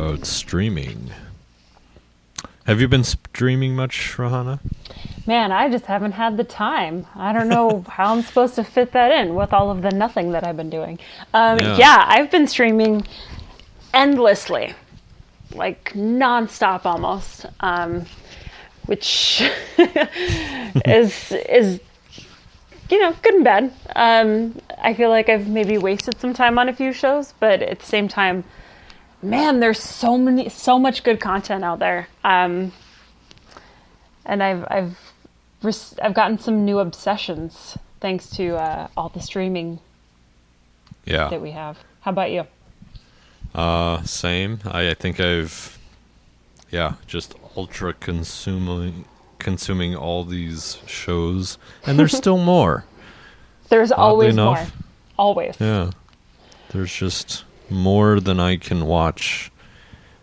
about streaming. Have you been streaming much, Rahana? Man, I just haven't had the time. I don't know how I'm supposed to fit that in with all of the nothing that I've been doing. Yeah, I've been streaming endlessly, like nonstop almost, which is good and bad. I feel like I've maybe wasted some time on a few shows, but at the same time, man, there's so much good content out there. And I've gotten some new obsessions thanks to all the streaming that we have. How about you? Same. I think I've just ultra consuming all these shows, and there's still more. There's always more. Always. Yeah. There's just more than I can watch,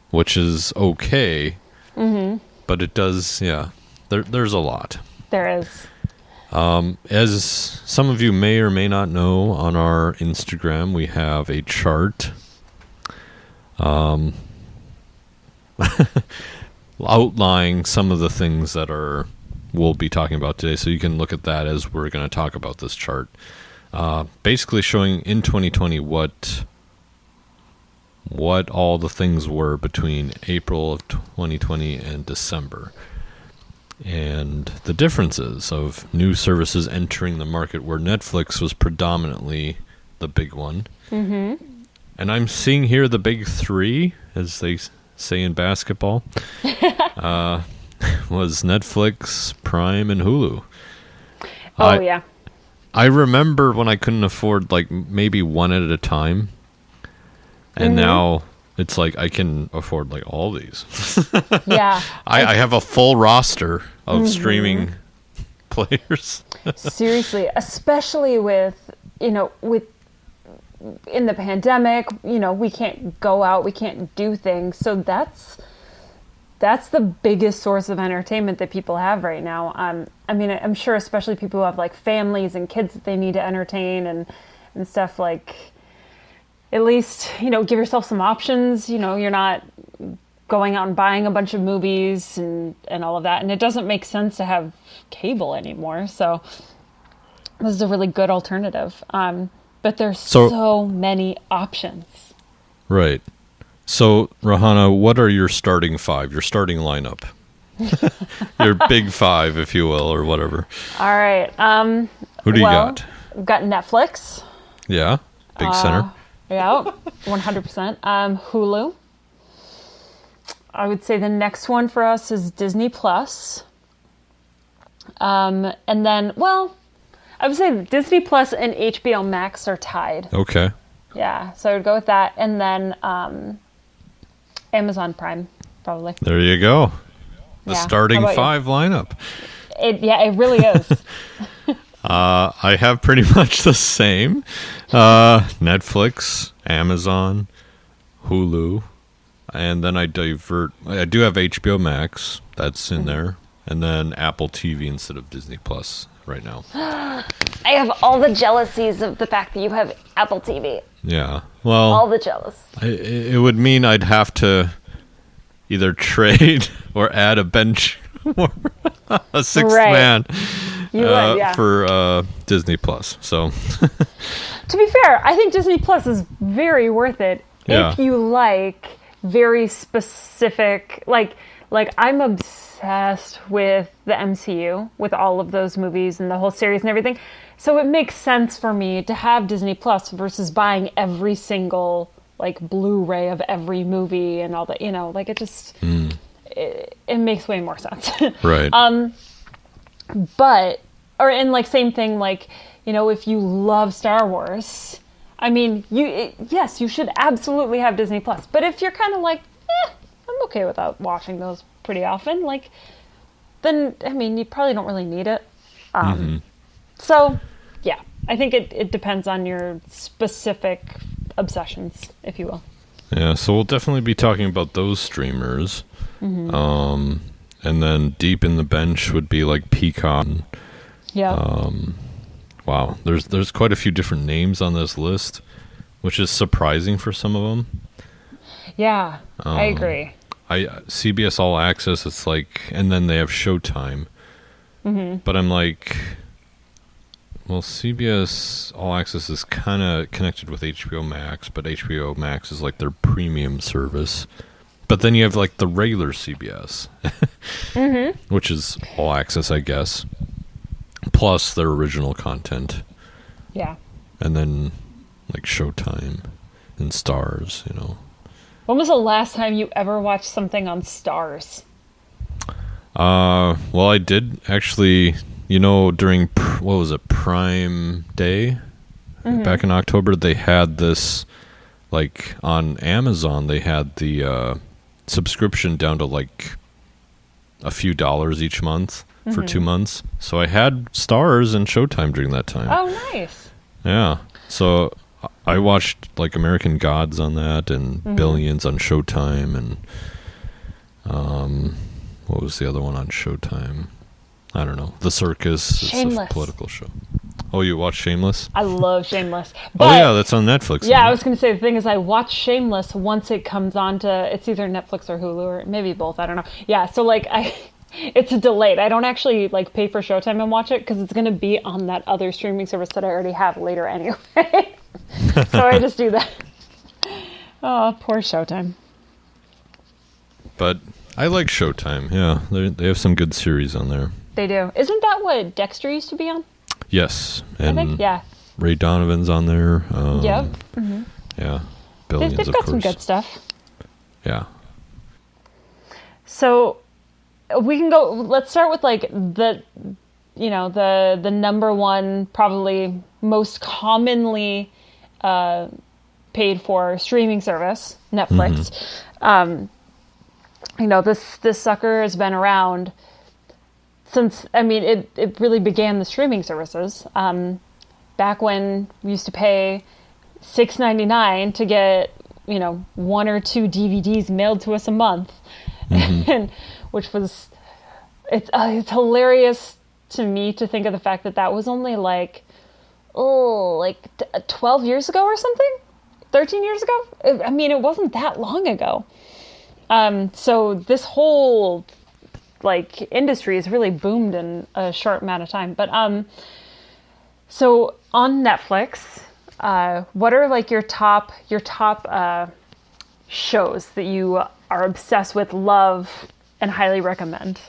which is okay. Mm-hmm. But it does, there's a lot. There is. As some of you may or may not know, on our Instagram, we have a chart outlining some of the things that we'll be talking about today. So you can look at that as we're going to talk about this chart. Basically showing in 2020 what all the things were between April of 2020 and December, and the differences of new services entering the market, where Netflix was predominantly the big one. Mm-hmm. And I'm seeing here the big three, as they say in basketball, was Netflix, Prime, and Hulu. Yeah. I remember when I couldn't afford like maybe one at a time. And now it's like I can afford like all these. Yeah. I have a full roster of streaming players. Seriously, especially with in the pandemic, we can't go out, we can't do things. So that's the biggest source of entertainment that people have right now. I mean, I'm sure especially people who have like families and kids that they need to entertain and stuff, like, at least, give yourself some options. You're not going out and buying a bunch of movies and all of that. And it doesn't make sense to have cable anymore. So this is a really good alternative. But there's so many options. Right. So, Rahana, what are your starting five, your starting lineup? Your big five, if you will, or whatever. All right. Who do you got? We've got Netflix. Yeah. Big center. Yeah, 100%. Hulu. I would say the next one for us is Disney Plus. And then, I would say Disney Plus and HBO Max are tied. Okay. Yeah, so I would go with that. And then Amazon Prime, probably. There you go. The starting five lineup. It really is. I have pretty much the same. Netflix, Amazon, Hulu, and then I do have HBO Max. That's in there. And then Apple TV instead of Disney Plus right now. I have all the jealousies of the fact that you have Apple TV. Yeah. Well, all the jealous. It would mean I'd have to either trade or add a bench or a sixth man. For Disney Plus. So to be fair, I think Disney Plus is very worth it if you like very specific, like I'm obsessed with the MCU, with all of those movies and the whole series and everything. So it makes sense for me to have Disney Plus versus buying every single like Blu-ray of every movie and all that, like it just it makes way more sense. Right. Same thing, like, if you love Star Wars, I mean, you should absolutely have Disney Plus. But if you're kind of like, I'm okay without watching those pretty often, like, then, I mean, you probably don't really need it. So, yeah, I think it depends on your specific obsessions, if you will. Yeah, so we'll definitely be talking about those streamers. And then deep in the bench would be like Peacock. Yeah. Wow, there's quite a few different names on this list, which is surprising for some of them. Yeah, I agree. CBS All Access, it's like, and then they have Showtime. But I'm like, well, CBS All Access is kind of connected with HBO Max, but HBO Max is like their premium service. But then you have like the regular CBS, which is All Access, I guess, plus their original content. Yeah. And then like Showtime and Stars, you know. When was the last time you ever watched something on Stars? Well, I did actually, you know, during, what was it, Prime Day? Back in October, they had this, like, on Amazon, they had the subscription down to, like, a few dollars each month for 2 months. So I had Stars and Showtime during that time. Oh, nice. Yeah. So I watched, like, American Gods on that and Billions on Showtime and, what was the other one on Showtime? I don't know. The Circus. Shameless. It's a political show. Oh, you watched Shameless? I love Shameless. Oh, But, yeah, that's on Netflix. yeah, I was going to say, the thing is, I watch Shameless once it comes on to, it's either Netflix or Hulu, or maybe both, I don't know. Yeah, so, like, it's delayed. I don't actually, like, pay for Showtime and watch it, because it's going to be on that other streaming service that I already have later anyway. So I just do that. Oh, poor Showtime. But I like Showtime, yeah. They have some good series on there. They do. Isn't that what Dexter used to be on? Yes. I And think, yeah. Ray Donovan's on there. Yep. Yeah. They've Billions, got of course. some good stuff. Yeah. So we can go, let's start with like the number one, probably most commonly paid for streaming service, Netflix. This sucker has been around since, I mean, it really began the streaming services. Back when we used to pay $6.99 to get, one or two DVDs mailed to us a month, and which was, it's hilarious to me to think of the fact that was only 12 years ago or something, 13 years ago. I mean, it wasn't that long ago. So this whole industry has really boomed in a short amount of time. But so on Netflix, what are your top shows that you are obsessed with, love, and highly recommend?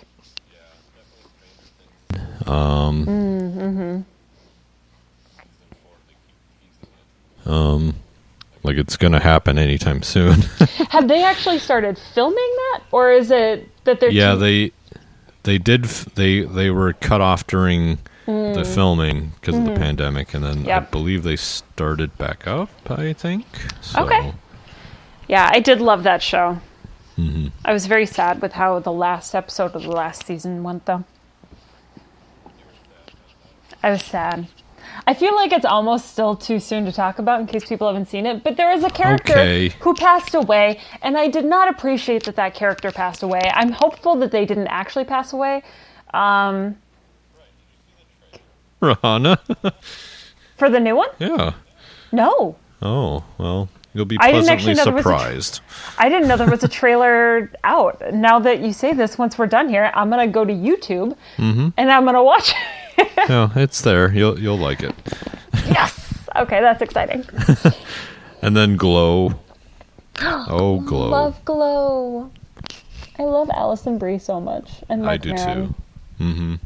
It's gonna happen anytime soon. Have they actually started filming that, or is it that they're? Yeah, they were cut off during the filming because of the pandemic, and then I believe they started back up. I think. So. Okay. Yeah, I did love that show. I was very sad with how the last episode of the last season went, though. I was sad. I feel like it's almost still too soon to talk about in case people haven't seen it, but there is a character who passed away, and I did not appreciate that character passed away. I'm hopeful that they didn't actually pass away. Rahana? For the new one? Yeah. No. Oh, well, you'll be pleasantly surprised. I didn't know there was a trailer out. Now that you say this, once we're done here, I'm going to go to YouTube, and I'm going to watch it. Yeah, it's there. You'll like it. Yes. Okay, that's exciting. And then Glow. Oh, Glow. Love Glow. I love Alison Brie so much, and Mark I do Maron. too.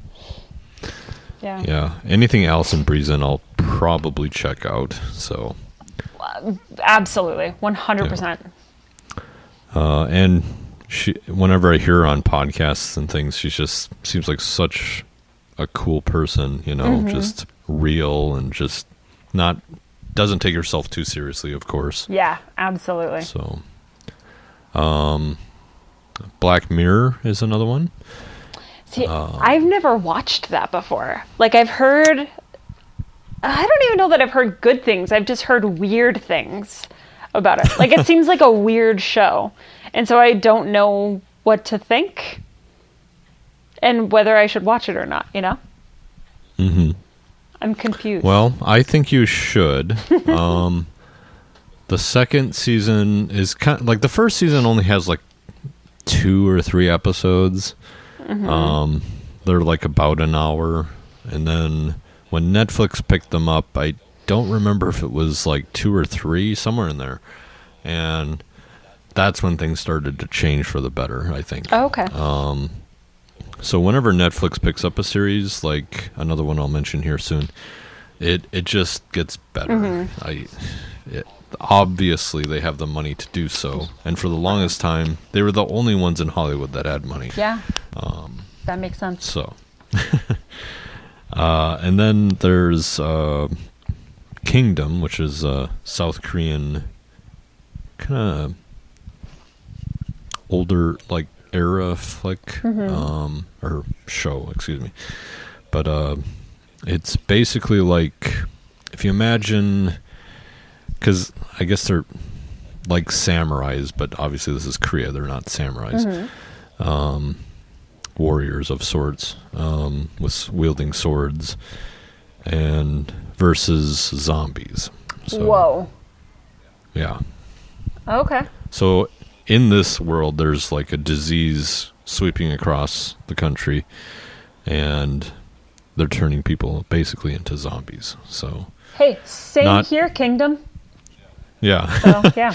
Yeah. Yeah. Anything Alison Brie's in, I'll probably check out. So. Absolutely, 100%. And whenever I hear her on podcasts and things, she just seems like such a cool person, just real and just doesn't take herself too seriously, of course. Yeah, absolutely. So, Black Mirror is another one. See, I've never watched that before. I've heard, I don't even know that I've heard good things. I've just heard weird things about it. It seems like a weird show. And so I don't know what to think and whether I should watch it or not, I'm confused. Well, I think you should. The The second season is kind of, like, the first season only has like 2 or 3 episodes. They're like about an hour, and then when Netflix picked them up, I don't remember if it was like 2 or 3, somewhere in there, and that's when things started to change for the better, I think. Oh, okay. So whenever Netflix picks up a series, like another one I'll mention here soon, it just gets better. Obviously they have the money to do so, and for the longest time they were the only ones in Hollywood that had money. Yeah. That makes sense. So and then there's Kingdom, which is a South Korean kind of older like era flick, or show, excuse me. But it's basically like, if you imagine, because I guess they're like samurais, but obviously this is Korea, they're not samurais. Warriors of sorts, with wielding swords, and versus zombies. So, Whoa. yeah. Okay. So in this world, there's like a disease sweeping across the country, and they're turning people basically into zombies. So Hey, same Not- here, Kingdom. yeah. So, yeah.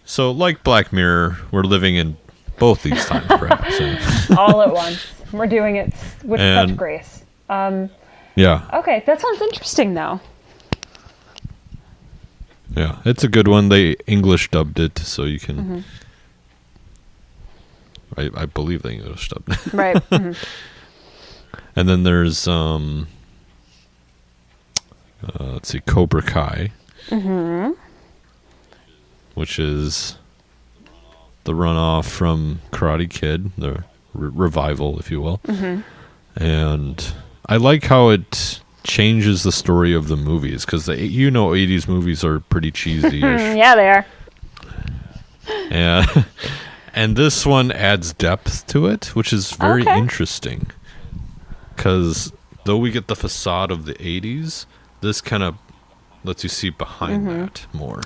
So like Black Mirror, we're living in both these times, perhaps. And- All at once. We're doing it with And- such grace. yeah. Okay, that sounds interesting, though. Yeah, it's a good one. They English dubbed it, so you can. I believe they English dubbed it. Right. And then there's let's see, Cobra Kai, which is the runoff from Karate Kid, the revival, if you will. And I like how it changes the story of the movies, because 80s movies are pretty cheesy-ish. Yeah, they are. And this one adds depth to it, which is very Okay. interesting. Because though we get the facade of the 80s, this kind of lets you see behind that more.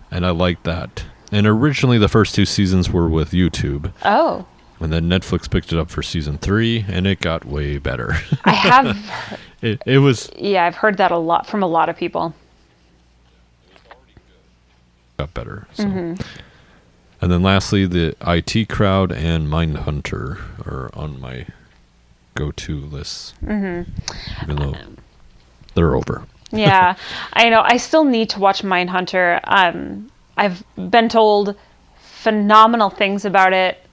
And I like that. And originally the first 2 seasons were with YouTube. Oh. And then Netflix picked it up for season 3, and it got way better. I have. It was Yeah, I've heard that a lot from a lot of people. got better. So. And then lastly, the IT Crowd and Mindhunter are on my go-to list. Even though they're over. Yeah, I know. I still need to watch Mindhunter. I've been told phenomenal things about it.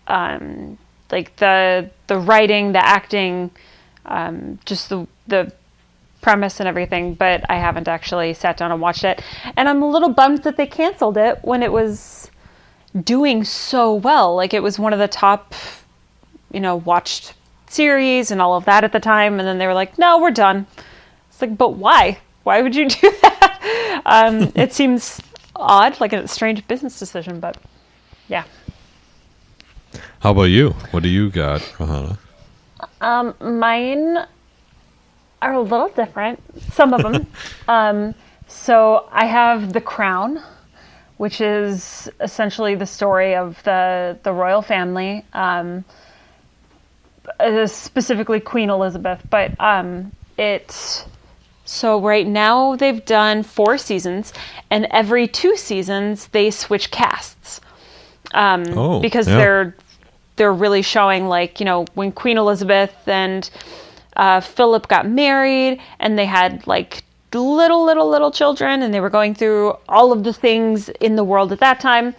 Like the writing, the acting, just the premise and everything. But I haven't actually sat down and watched it. And I'm a little bummed that they canceled it when it was doing so well. Like, it was one of the top, watched series and all of that at the time. And then they were like, no, we're done. It's like, but why? Why would you do that? It seems odd, like a strange business decision, but yeah. How about you? What do you got, Rahana? Mine are a little different, some of them. So I have The Crown, which is essentially the story of the royal family, specifically Queen Elizabeth. But so right now they've done 4 seasons, and every 2 seasons they switch casts. Because they're really showing, like, when Queen Elizabeth and Philip got married, and they had like little children, and they were going through all of the things in the world at that time.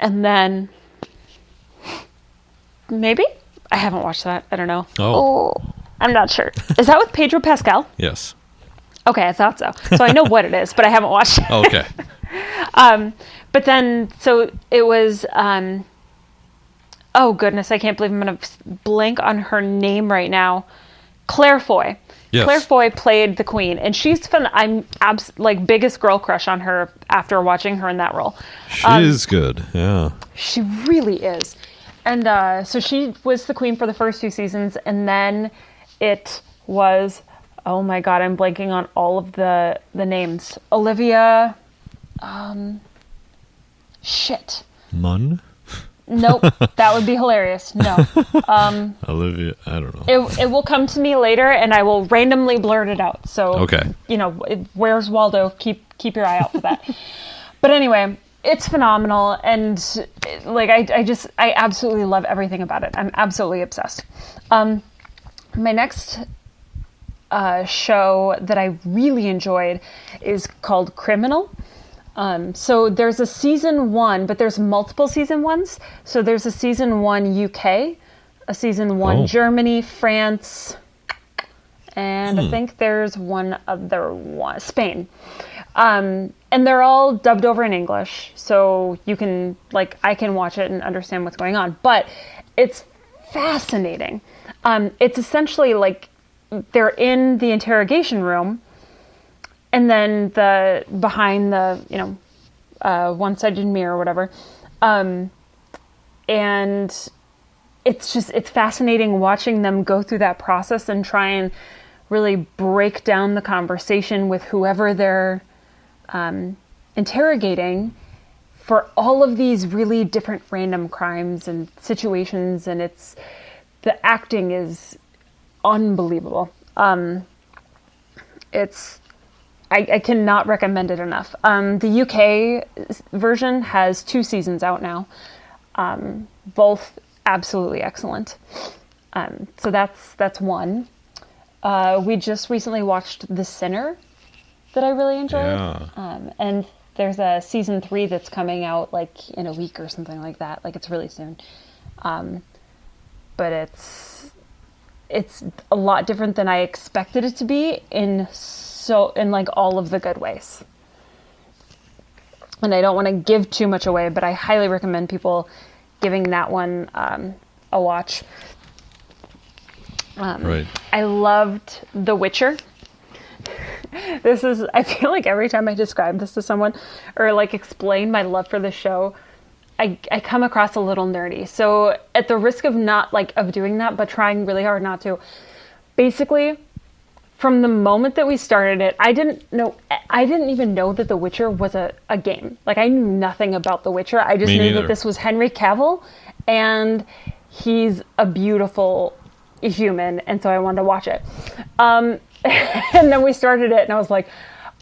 And then maybe I haven't watched that. I don't know. Oh. I'm not sure. Is that with Pedro Pascal? Yes. Okay, I thought so. So I know what it is, but I haven't watched it. Okay. But then, so it was, oh goodness, I can't believe I'm going to blank on her name right now. Claire Foy. Yes. Claire Foy played the Queen, and she's fun. I'm biggest girl crush on her after watching her in that role. She is good. Yeah. She really is. And so she was the Queen for the first 2 seasons, and then it was, oh my God, I'm blanking on all of the names. Olivia Shit. Mun? Nope, that would be hilarious. No. Olivia, I don't know. It will come to me later, and I will randomly blurt it out. So, Okay. Where's Waldo? Keep your eye out for that. But anyway, it's phenomenal, and I absolutely love everything about it. I'm absolutely obsessed. My next show that I really enjoyed is called Criminal. So there's a season 1, but there's multiple season 1s. So there's a season 1 UK, a season 1 Germany, France, and I think there's one other one, Spain. And they're all dubbed over in English, so you can, I can watch it and understand what's going on. But it's fascinating. It's essentially they're in the interrogation room, and then behind the, one-sided mirror or whatever. And it's fascinating watching them go through that process and try and really break down the conversation with whoever they're interrogating for all of these really different random crimes and situations. And the acting is unbelievable. I cannot recommend it enough. The UK version has 2 seasons out now, both absolutely excellent. So that's one. We just recently watched The Sinner that I really enjoyed. Yeah. And there's a season 3 that's coming out in a week or something like that. It's really soon. But it's a lot different than I expected it to be in all of the good ways. And I don't want to give too much away, but I highly recommend people giving that one a watch. Right. I loved The Witcher. I feel like every time I describe this to someone or explain my love for the show, I come across a little nerdy. So at the risk of not of doing that, but trying really hard not to, basically, from the moment that we started it, I didn't even know that The Witcher was a game. I knew nothing about The Witcher. I just knew that this was Henry Cavill, and he's a beautiful human, and so I wanted to watch it. And then we started it, and I was like,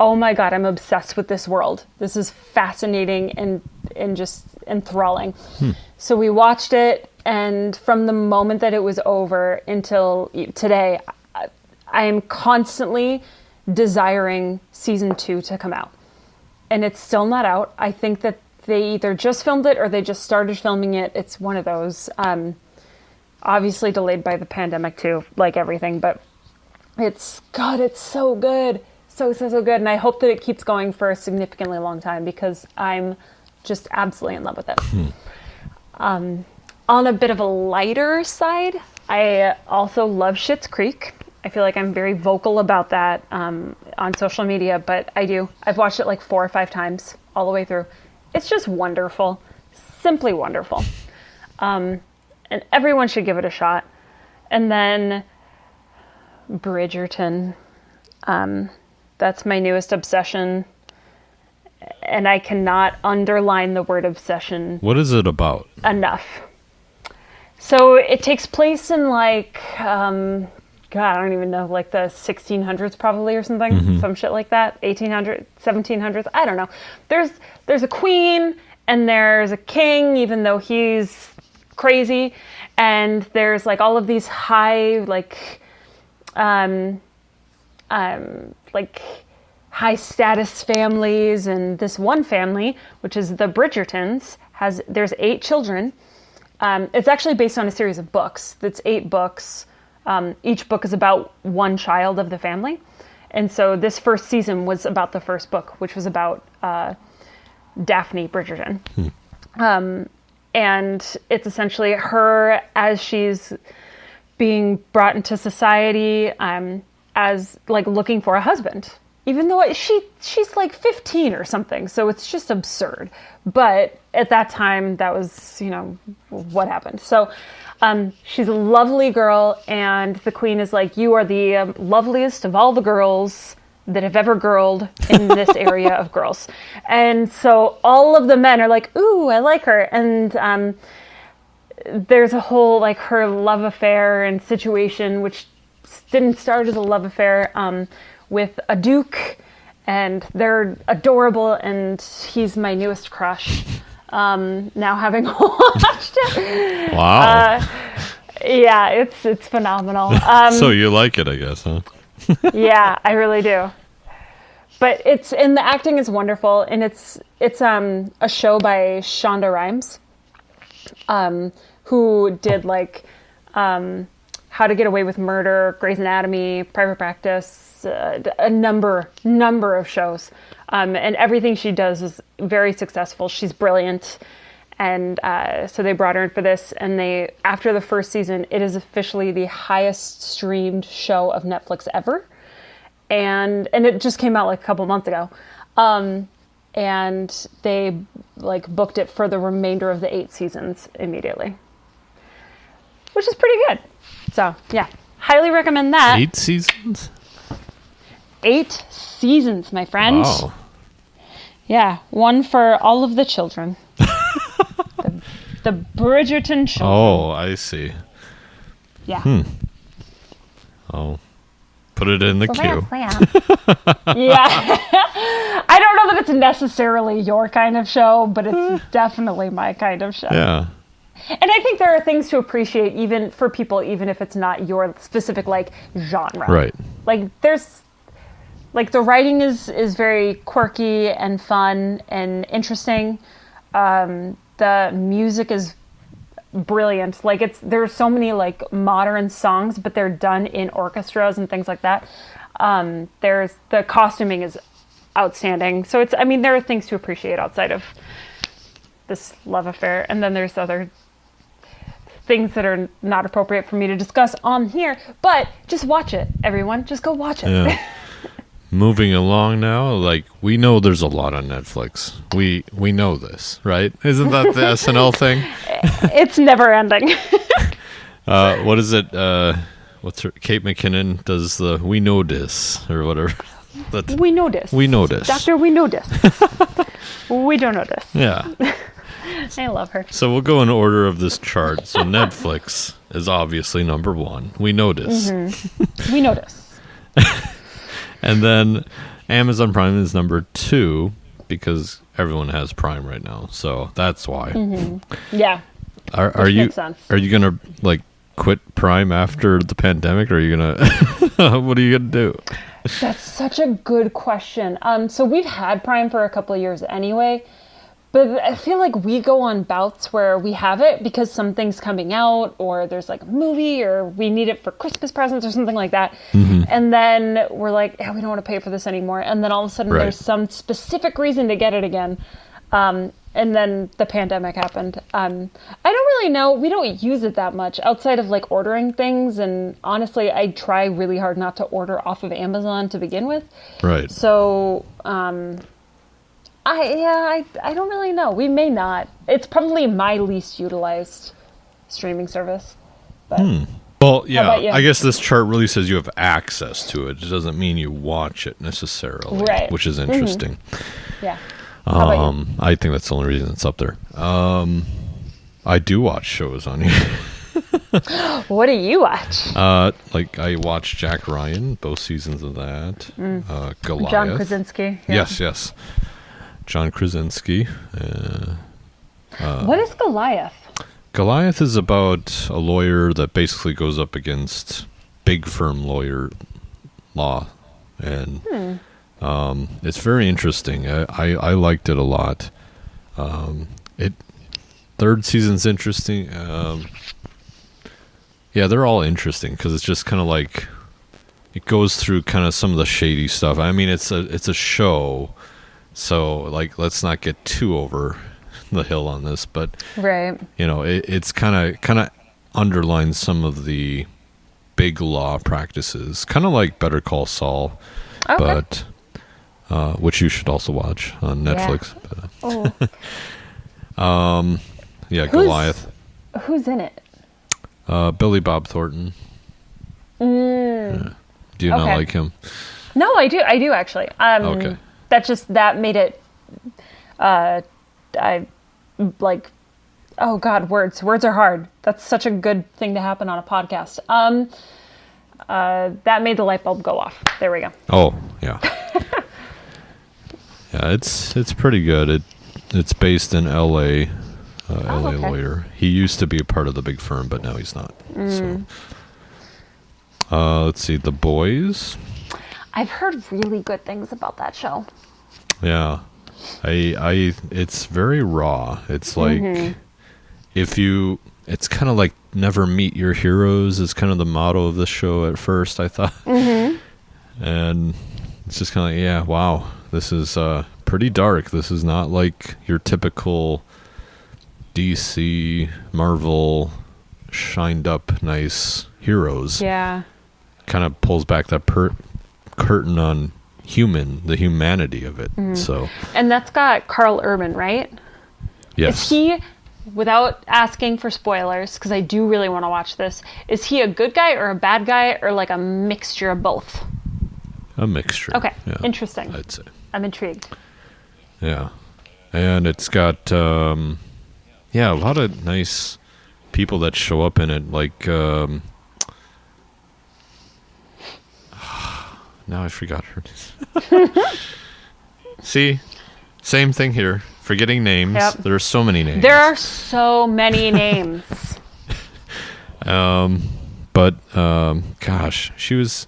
oh my God, I'm obsessed with this world. This is fascinating and just enthralling. So we watched it, and from the moment that it was over until today, I am constantly desiring season 2 to come out. And it's still not out. I think that they either just filmed it or they just started filming it. It's one of those. Obviously delayed by the pandemic too, like everything. But it's so good. So good. And I hope that it keeps going for a significantly long time because I'm just absolutely in love with it. On a bit of a lighter side, I also love Schitt's Creek. I feel like I'm very vocal about that on social media, but I do. I've watched it 4 or 5 times all the way through. It's just wonderful. Simply wonderful. And everyone should give it a shot. And then Bridgerton. That's my newest obsession. And I cannot underline the word obsession. What is it about? Enough. So it takes place in God, I don't even know, the 1600s probably or something, some shit like that, 1800s, 1700s, I don't know. There's a queen and there's a king, even though he's crazy, and there's all of these high high status families, and this one family, which is the Bridgertons, there's 8 children. It's actually based on a series of books. That's 8 books. Each book is about one child of the family. And so this first season was about the first book, which was about Daphne Bridgerton. And it's essentially her as she's being brought into society as looking for a husband. Even though she's 15 or something, so it's just absurd. But at that time, that was, what happened. So she's a lovely girl, and the queen is you are the loveliest of all the girls, that have ever girled in this area of girls. And so all of the men are like, ooh, I like her. And there's a whole, like, her love affair and situation, which didn't start as a love affair, with a duke. And they're adorable, and he's my newest crush. Now having watched it. Wow. Yeah, it's phenomenal. So you like it, I guess, huh? Yeah, I really do. But the acting is wonderful, and it's a show by Shonda Rhimes, who did like How to Get Away with Murder, Grey's Anatomy, Private Practice, a number of shows, and everything she does is very successful. She's brilliant, and so they brought her in for this. And after the first season, it is officially the highest streamed show of Netflix ever. And it just came out like a couple months ago. And they like booked it for the remainder of the 8 seasons immediately, which is pretty good. So yeah, highly recommend that. 8 seasons? 8 seasons, my friend. Wow. Yeah, one for all of the children. the Bridgerton children. Oh, I see. Yeah. Oh. Put it in the queue. Yeah. I don't know that it's necessarily your kind of show, but it's definitely my kind of show. Yeah. And I think there are things to appreciate even for people, even if it's not your specific like genre. Right. Like there's like the writing is very quirky and fun and interesting. The music is brilliant. Like there's so many like modern songs, but they're done in orchestras and things like that. There's the costuming is outstanding. So there are things to appreciate outside of this love affair. And then there's other things that are not appropriate for me to discuss on here, but just watch it, everyone. Just go watch it. Yeah. Moving along now, like we know there's a lot on Netflix. We know this, right? Isn't that the SNL thing? It's never ending. What is it? What's her? Kate McKinnon does the "We Know This" or whatever. We know this. We know this. Doctor, we know this. We don't know this. Yeah. I love her. So we'll go in order of this chart. So Netflix is obviously number 1. We know this. Mm-hmm. We know this. And then Amazon Prime is number 2 because everyone has Prime right now. So that's why. Mm-hmm. Yeah. Are you makes sense. Are you gonna like quit Prime after the pandemic, or are you gonna? What are you gonna do? That's such a good question. So we've had Prime for a couple of years anyway, but I feel like we go on bouts where we have it because something's coming out, or there's like a movie, or we need it for Christmas presents or something like that. Mm-hmm. And then we're like, yeah, we don't want to pay for this anymore. And then all of a sudden there's some specific reason to get it again. And then the pandemic happened. I don't really know. We don't use it that much outside of like ordering things. And honestly, I try really hard not to order off of Amazon to begin with. Right. So, I don't really know. We may not. It's probably my least utilized streaming service. But Well, yeah, about you? I guess this chart really says you have access to it. It doesn't mean you watch it necessarily, Right. which is interesting. yeah. How about you? I think that's the only reason it's up there. I do watch shows on here. What do you watch? Like I watched Jack Ryan, both seasons of that. Goliath. John Krasinski. Yeah. Yes. John Krasinski. What is Goliath? Goliath is about a lawyer that basically goes up against big firm law, and it's very interesting. I liked it a lot. Third season's interesting. Yeah, they're all interesting because it's just kind of like it goes through kind of some of the shady stuff. I mean, it's a show, so like let's not get too over the hill on this, but Right. you know, it's kind of underlines some of the big law practices, kind of like Better Call Saul, Okay. but which you should also watch on Netflix. Oh. Yeah, Goliath. Who's in it? Billy Bob Thornton. Yeah. Do you not Okay. like him? No, I do actually. Okay. That made it. I like. Oh God, words are hard. That's such a good thing to happen on a podcast. That made the light bulb go off. There we go. Oh, yeah. Yeah, it's pretty good. It's based in L.A. L.A. okay. lawyer. He used to be a part of the big firm, but now he's not. So, let's see, The Boys. I've heard really good things about that show. Yeah, I it's very raw. It's like it's kind of like never meet your heroes is kind of the motto of the show at first, I thought. And it's just kind of like, yeah, wow, this is pretty dark. This is not like your typical DC, Marvel, shined up nice heroes. Yeah. Kind of pulls back that curtain on the humanity of it. So, And that's got Carl Urban, right? yes. Is he, without asking for spoilers, because I do really want to watch this, is he a good guy or a bad guy or like a mixture of both? A mixture. Okay, Yeah, interesting. I'd say. I'm intrigued. Yeah. And it's got, a lot of nice people that show up in it. Like, now I forgot her. See? Same thing here. Forgetting names. Yep. There are so many names. There are so many names. Gosh, she was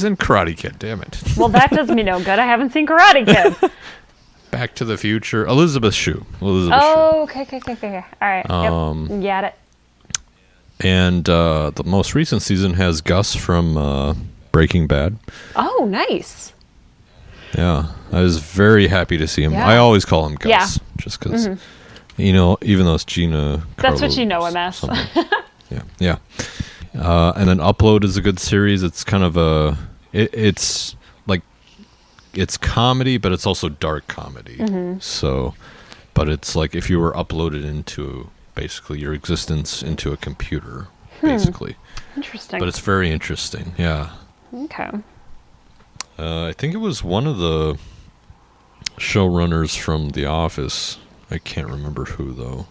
in Karate Kid, damn it. Well, that does me no good. I haven't seen Karate Kid. Back to the Future. Elizabeth Shue. Oh, okay. All right. Yep. Got it. And the most recent season has Gus from Breaking Bad. Oh, nice. Yeah, I was very happy to see him. Yeah. I always call him Gus, Yeah. just because, even though it's Gina. That's what Carlo you know him as. something. Yeah. And then Upload is a good series. It's kind of it's like, it's comedy, but it's also dark comedy. So, but it's like if you were uploaded into basically your existence into a computer, basically. Interesting. But it's very interesting. Yeah. Okay. I think it was one of the showrunners from The Office. I can't remember who, though.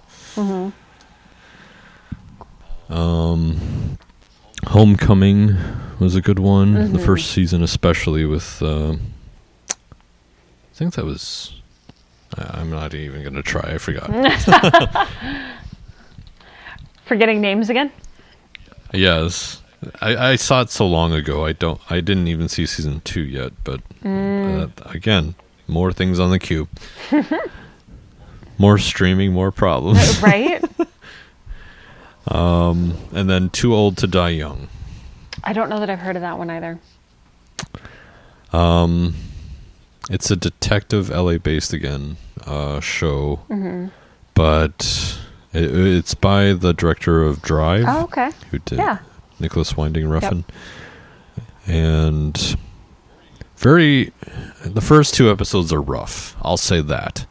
Homecoming was a good one. The first season, especially with... I think that was... I'm not even going to try. I forgot. Forgetting names again? Yes. I saw it so long ago. I didn't even see season 2 yet, but again, more things on the queue. More streaming, more problems. Right? And then Too Old to Die Young. I don't know that I've heard of that one either. It's a detective LA based again show, but it's by the director of Drive. Oh, okay. Who did Yeah. Nicholas Winding Refn. And the first 2 episodes are rough. I'll say that.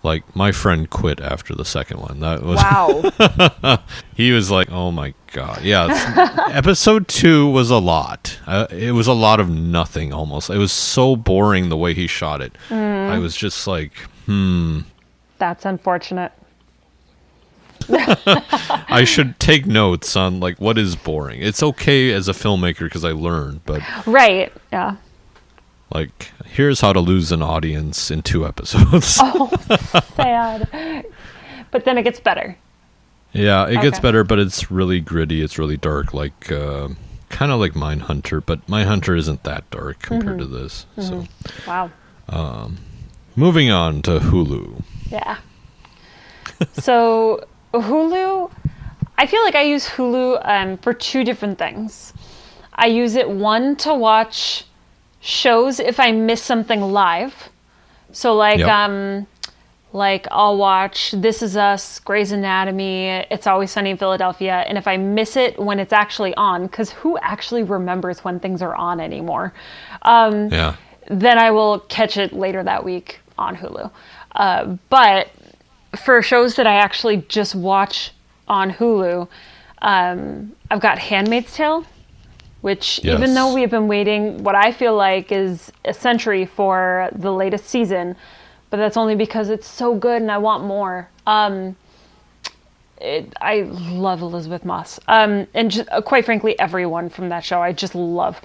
Like, my friend quit after the second one. That was Wow. he was like, "Oh my god, yeah." Episode 2 was a lot. It was a lot of nothing almost. It was so boring the way he shot it. I was just like, That's unfortunate. I should take notes on like what is boring. It's okay as a filmmaker because I learned, but Right. Yeah. like, here's how to lose an audience in 2 episodes. Oh, sad. But then it gets better. Yeah, it gets Okay. better, but it's really gritty. It's really dark, like kind of like Mindhunter, but Mindhunter isn't that dark compared to this. So, Wow. moving on to Hulu. Yeah. So Hulu, I feel like I use Hulu for 2 different things. I use it, one, to watch shows if I miss something live. So like Yep. like I'll watch This Is Us, Grey's Anatomy, It's Always Sunny in Philadelphia, and if I miss it when it's actually on, because who actually remembers when things are on anymore? Yeah. Then I will catch it later that week on Hulu. But for shows that I actually just watch on Hulu, I've got Handmaid's Tale. which Yes. even though we have been waiting what I feel like is a century for the latest season, but that's only because it's so good and I want more. I love Elizabeth Moss. And just, quite frankly, everyone from that show I just love.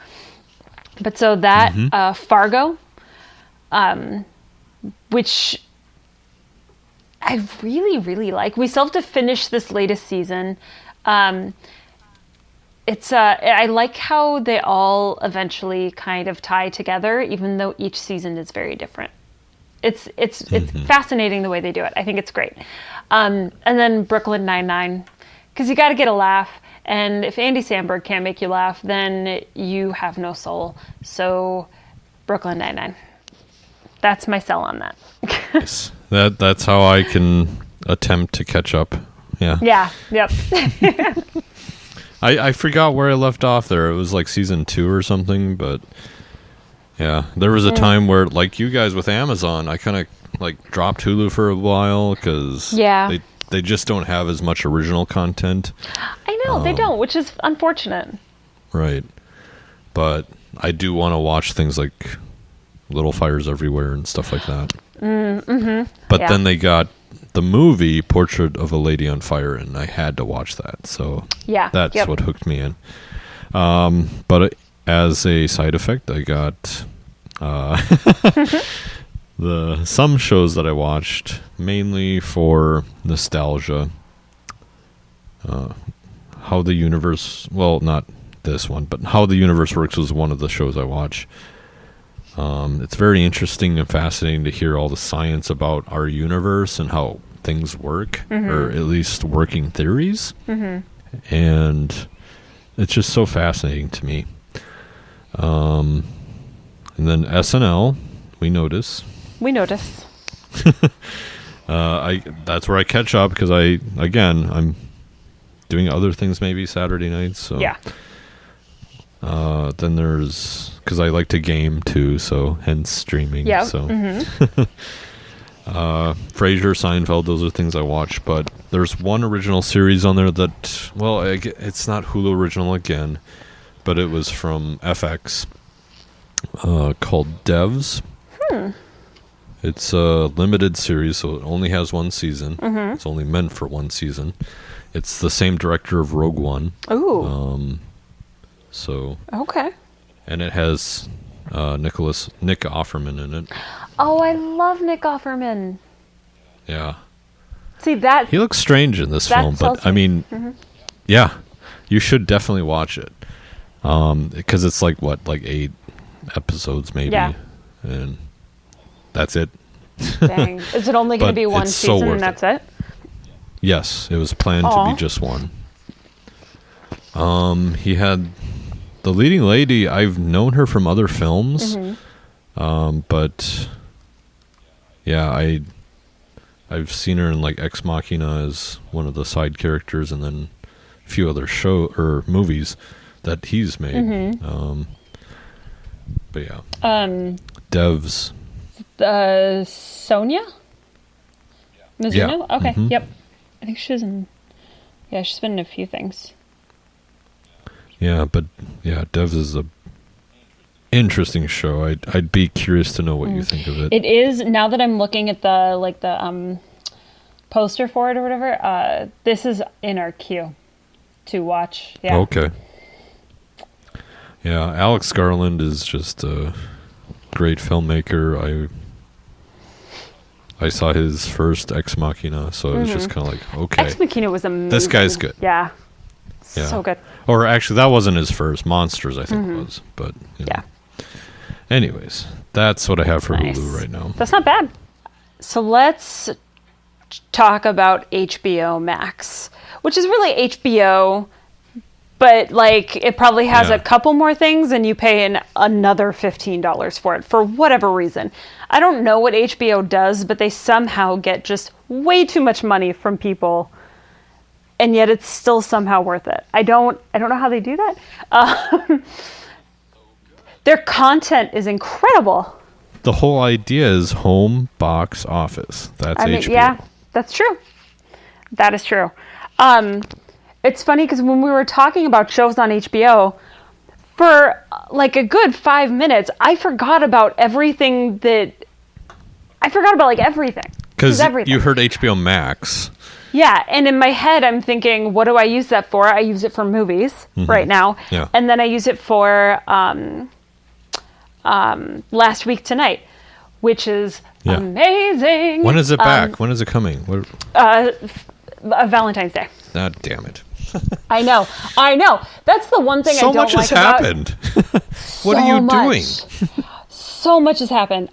But so that, Fargo, which I really, really like. We still have to finish this latest season. I like how they all eventually kind of tie together, even though each season is very different. It's fascinating the way they do it. I think it's great. And then Brooklyn Nine-Nine, because you got to get a laugh. And if Andy Samberg can't make you laugh, then you have no soul. So Brooklyn Nine-Nine. That's my sell on that. Yes. That's how I can attempt to catch up. Yeah. Yeah. Yep. I forgot where I left off there. It was like season 2 or something, but yeah, there was a time where, like you guys with Amazon, I kind of like dropped Hulu for a while because they just don't have as much original content. I know they don't, which is unfortunate. Right. But I do want to watch things like Little Fires Everywhere and stuff like that. But then they got the movie Portrait of a Lady on Fire, and I had to watch that. So that's what hooked me in. But as a side effect, I got some shows that I watched mainly for nostalgia. How the Universe, well, not this one, but How the Universe Works was one of the shows I watch. It's very interesting and fascinating to hear all the science about our universe and how things work, or at least working theories. And it's just so fascinating to me. And then SNL, we notice. That's where I catch up because I'm doing other things maybe Saturday nights. So then there's, because I like to game too, so hence streaming. So Frasier, Seinfeld, those are things I watch. But there's one original series on there that, well, it's not Hulu original again, but it was from FX, called Devs. It's a limited series, so it only has one season. It's only meant for one season. It's the same director of Rogue One. Ooh. So Okay. And it has Nick Offerman in it. Oh, I love Nick Offerman. Yeah. See that He looks strange in this film, but I mean, yeah, you should definitely watch it. Because it's like 8 episodes maybe, and that's it. Dang. Is it only going to be one season and that's it? Yes, it was planned to be just one. He had the leading lady. I've known her from other films, but yeah, I've seen her in like Ex Machina as one of the side characters, and then a few other movies that he's made. But yeah, Devs. Sonia Mizuno? Yeah. Okay. Yep. I think she's in. Yeah, she's been in a few things. Yeah, but yeah, Devs is a interesting show. I'd be curious to know what you think of it. It is, now that I'm looking at the poster for it or whatever. This is in our queue to watch. Yeah. Okay. Yeah, Alex Garland is just a great filmmaker. I saw his first Ex Machina, so it was just kind of like, okay, Ex Machina was amazing. this guy's good. Yeah. Yeah. So good. Or actually, that wasn't his first. Monsters, I think, was. But you know. Yeah. Anyways, that's what I have for Nice. Hulu right now. That's not bad. So let's talk about HBO Max, which is really HBO, but like it probably has a couple more things and you pay another $15 for it for whatever reason. I don't know what HBO does, but they somehow get just way too much money from people, and yet it's still somehow worth it. I don't know how they do that. Their content is incredible. The whole idea is home box office. That's HBO. Yeah, that's true. That is true. It's funny because when we were talking about shows on HBO, for like a good 5 minutes, I forgot about everything like everything. Because everything. you heard HBO Max. Yeah, and in my head, I'm thinking, what do I use that for? I use it for movies right now. Yeah. And then I use it for Last Week Tonight, which is amazing. When is it back? When is it coming? What? Valentine's Day. Ah, damn it. I know. That's the one thing I don't like about... So much has happened. What are you doing? So much has happened.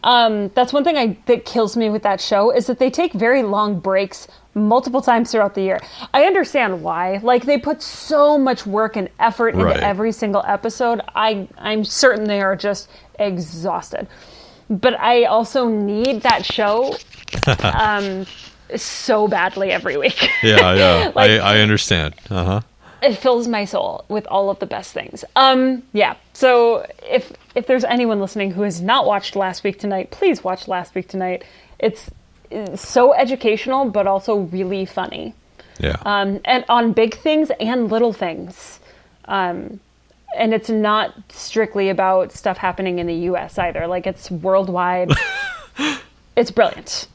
That's one thing that kills me with that show is that they take very long breaks multiple times throughout the year. I understand why. Like, they put so much work and effort into every single episode. I'm certain they are just exhausted. But I also need that show so badly every week. Yeah. Like, I understand. Uh-huh. It fills my soul with all of the best things. Yeah. So if there's anyone listening who has not watched Last Week Tonight, please watch Last Week Tonight. It's so educational, but also really funny. Yeah. And on big things and little things. And it's not strictly about stuff happening in the U.S. either. Like, it's worldwide. It's brilliant.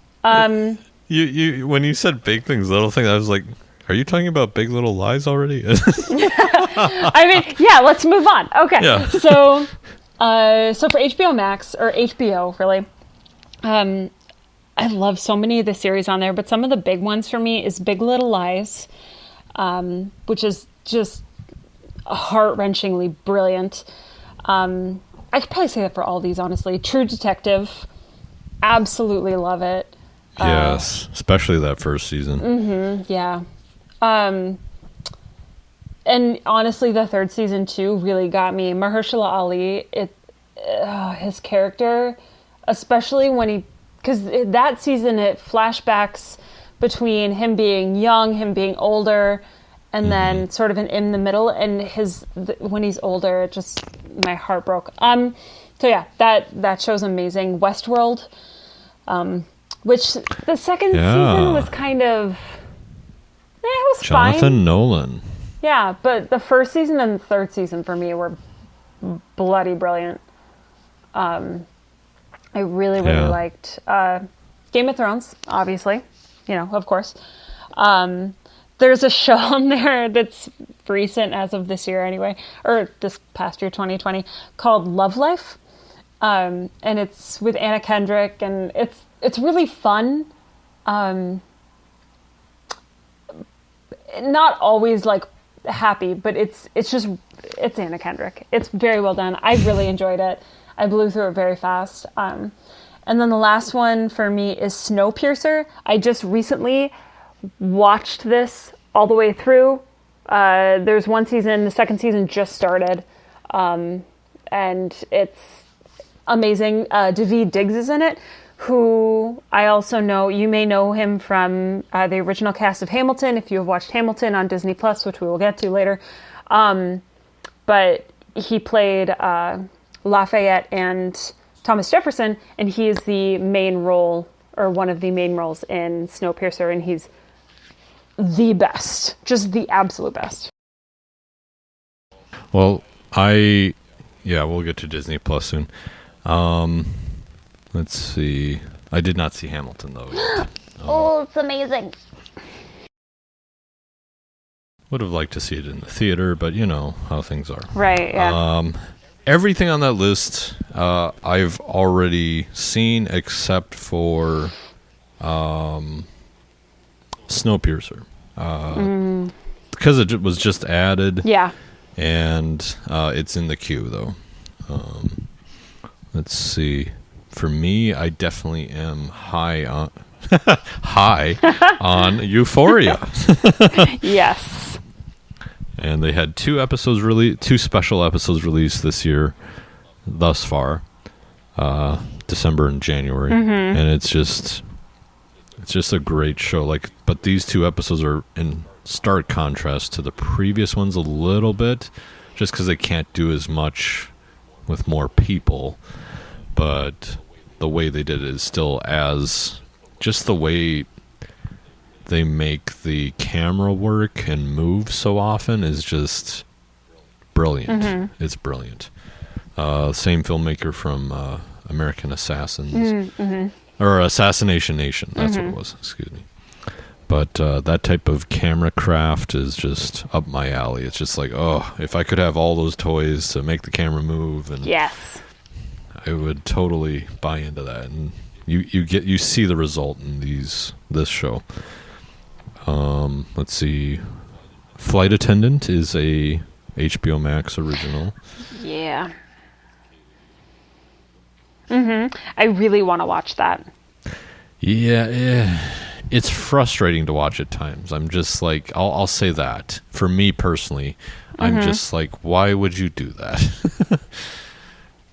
You when you said big things, little things, I was like, are you talking about Big Little Lies already? I mean, yeah, let's move on. Okay. Yeah. So for HBO Max, or HBO, really, I love so many of the series on there, but some of the big ones for me is Big Little Lies, which is just heart-wrenchingly brilliant. I could probably say that for all these, honestly. True Detective, absolutely love it. Yes, especially that first season. Yeah. And honestly, the third season too really got me. Mahershala Ali, his character, especially because that season it flashbacks between him being young, him being older, and then sort of in the middle. And when he's older, my heart broke. So yeah, that show's amazing. Westworld, which the second season was kind of. It was Jonathan fine. Nolan. Yeah, but the first season and the third season for me were bloody brilliant. I really liked Game of Thrones, obviously, of course. There's a show on there that's recent as of this year anyway, or this past year, 2020, called Love Life. And it's with Anna Kendrick, and it's really fun. Not always like happy, but it's Anna Kendrick. It's very well done. I really enjoyed it. I blew through it very fast. And then the last one for me is Snowpiercer. I just recently watched this all the way through. There's one season, the second season just started. And it's amazing. Daveed Diggs is in it, who I also know, you may know him from the original cast of Hamilton, if you have watched Hamilton on Disney Plus, which we will get to later. But he played Lafayette and Thomas Jefferson, and he is the main role, or one of the main roles in Snowpiercer, and he's the best, just the absolute best. Well, we'll get to Disney Plus soon. Let's see. I did not see Hamilton, though. Oh, it's amazing. Would have liked to see it in the theater, but you know how things are. Right, yeah. Everything on that list I've already seen except for Snowpiercer. Because it was just added. Yeah. And it's in the queue, though. Let's see. For me, I definitely am high on Euphoria. Yes. And they had two special episodes released this year, thus far, December and January, and it's just a great show. But these two episodes are in stark contrast to the previous ones a little bit, just because they can't do as much with more people, but the way they did it is still just the way they make the camera work and move so often is just brilliant. It's brilliant. Same filmmaker from American Assassins. Or Assassination Nation. That's what it was. Excuse me. But that type of camera craft is just up my alley. It's just like, oh, if I could have all those toys to make the camera move, and Yes. I would totally buy into that. And you see the result in this show. Let's see. Flight Attendant is a HBO Max original. Yeah. I really want to watch that. Yeah, it's frustrating to watch at times. I'm just like, I'll say that. For me personally, I'm just like, why would you do that?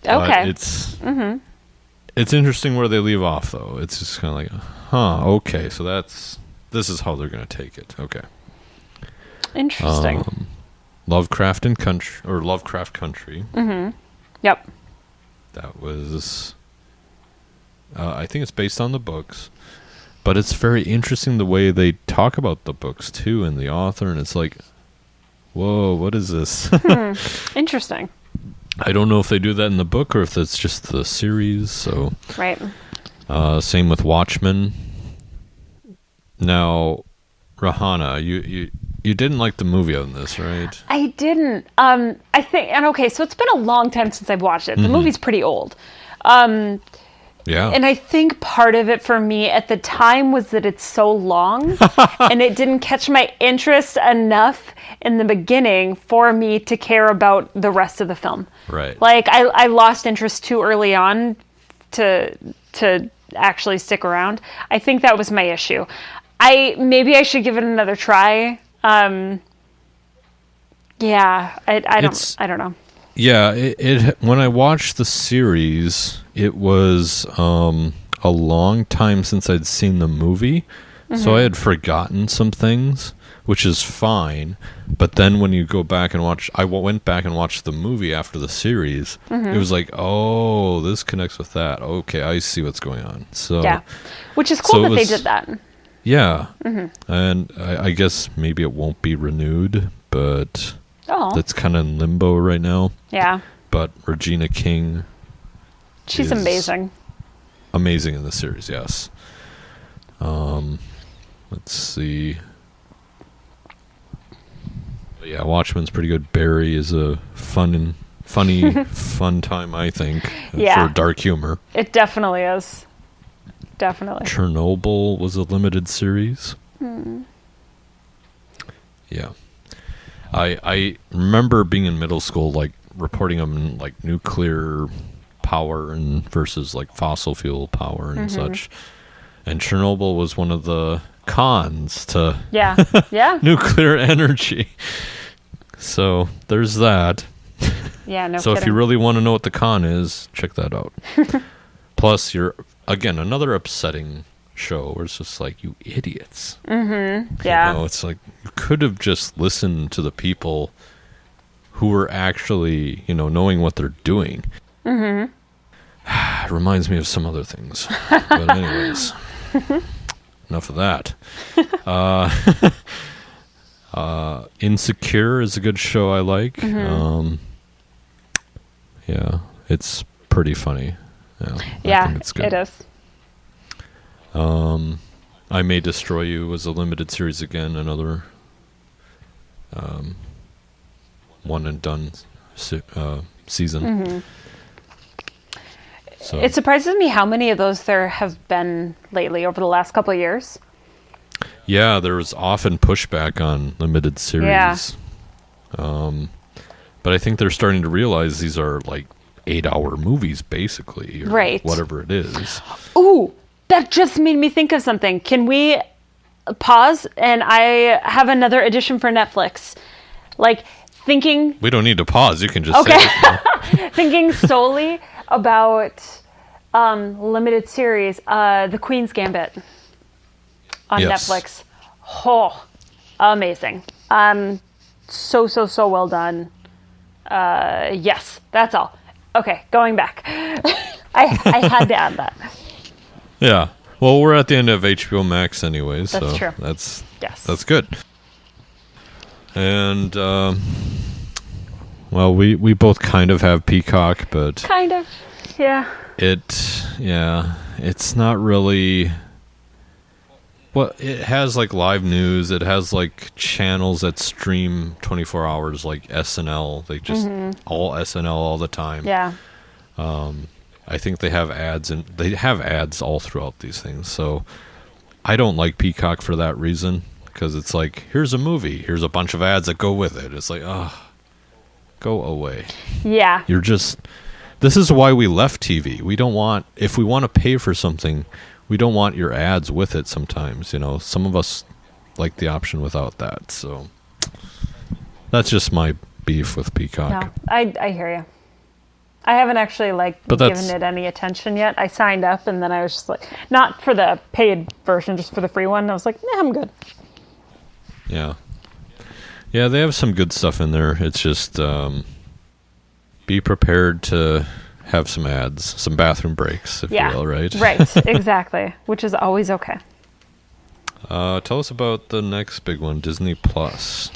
Okay. It's interesting where they leave off, though. It's just kind of like, okay, so this is how they're going to take it. Okay. Interesting. Lovecraft Country. Yep. That was, I think it's based on the books, but it's very interesting the way they talk about the books too, and the author, and it's like, whoa, what is this? Interesting. I don't know if they do that in the book or if it's just the series. So, Right. Same with Watchmen. Now, Rahana, you didn't like the movie on this, right? I didn't. I think, and okay, so it's been a long time since I've watched it. The movie's pretty old. Yeah. And I think part of it for me at the time was that it's so long and it didn't catch my interest enough in the beginning for me to care about the rest of the film. Right. Like I lost interest too early on to actually stick around. I think that was my issue. Maybe I should give it another try. Yeah, I don't know. Yeah, it when I watched the series, it was a long time since I'd seen the movie, so I had forgotten some things, which is fine. But then when you go back and watch, I went back and watched the movie after the series. It was like, oh, this connects with that. Okay, I see what's going on. So Yeah, which is cool So it that they was- did that. yeah, and I guess maybe it won't be renewed, but Oh, that's kind of in limbo right now. yeah, But Regina King, she's is- amazing. amazing in the series, yes. Let's see. But yeah, Watchmen's pretty good. Barry is a funny, fun time, I think, Yeah. for dark humor. It definitely is. Definitely. Chernobyl was a limited series. Yeah. I remember being in middle school, like, reporting on, like, nuclear power and versus, like, fossil fuel power and such. And Chernobyl was one of the cons to Yeah, yeah, nuclear energy. So there's that. yeah. No So kidding. if you really want to know what the con is, check that out. Plus, you're, again, another upsetting show where it's just like, you idiots. yeah, You know, it's like, you could have just listened to the people who were actually, knowing what they're doing. It reminds me of some other things. But anyways, enough of that. Insecure is a good show I like. Yeah, it's pretty funny. Yeah, I yeah. think it's good. It is. I May Destroy You was a limited series again, another one and done season. So It surprises me how many of those there have been lately over the last couple of years. yeah, there was often pushback on limited series. Yeah. But I think they're starting to realize these are like 8-hour movies, basically, or Right. whatever it is. Ooh, that just made me think of something. Can we pause? And I have another edition for Netflix. Like thinking We don't need to pause. You can just Okay. say it. thinking solely about limited series, The Queen's Gambit on Yes. Netflix. Oh, amazing. So well done. Yes, that's all. Okay, going back. I had to add that. Yeah. Well, we're at the end of HBO Max anyway, so That's true. that's Yes. good. And Well, we both kind of have Peacock, but Kind of. Yeah. it's not really. Well, it has like live news. It has like channels that stream 24 hours, like SNL. They just all SNL all the time. Yeah. I think they have ads, and they have ads all throughout these things. So I don't like Peacock for that reason, because it's like, here's a movie, here's a bunch of ads that go with it. It's like, go away. Yeah. This is why we left TV. We don't want, if we want to pay for something, we don't want your ads with it sometimes. Some of us like the option without that. So that's just my beef with Peacock. No, I hear you. I haven't actually given it any attention yet. I signed up and then I was just like, not for the paid version, just for the free one. I was like, I'm good. Yeah. Yeah, they have some good stuff in there. It's just be prepared to have some ads, some bathroom breaks, if you will, right? Right, exactly. Which is always okay. Tell us about the next big one, Disney Plus.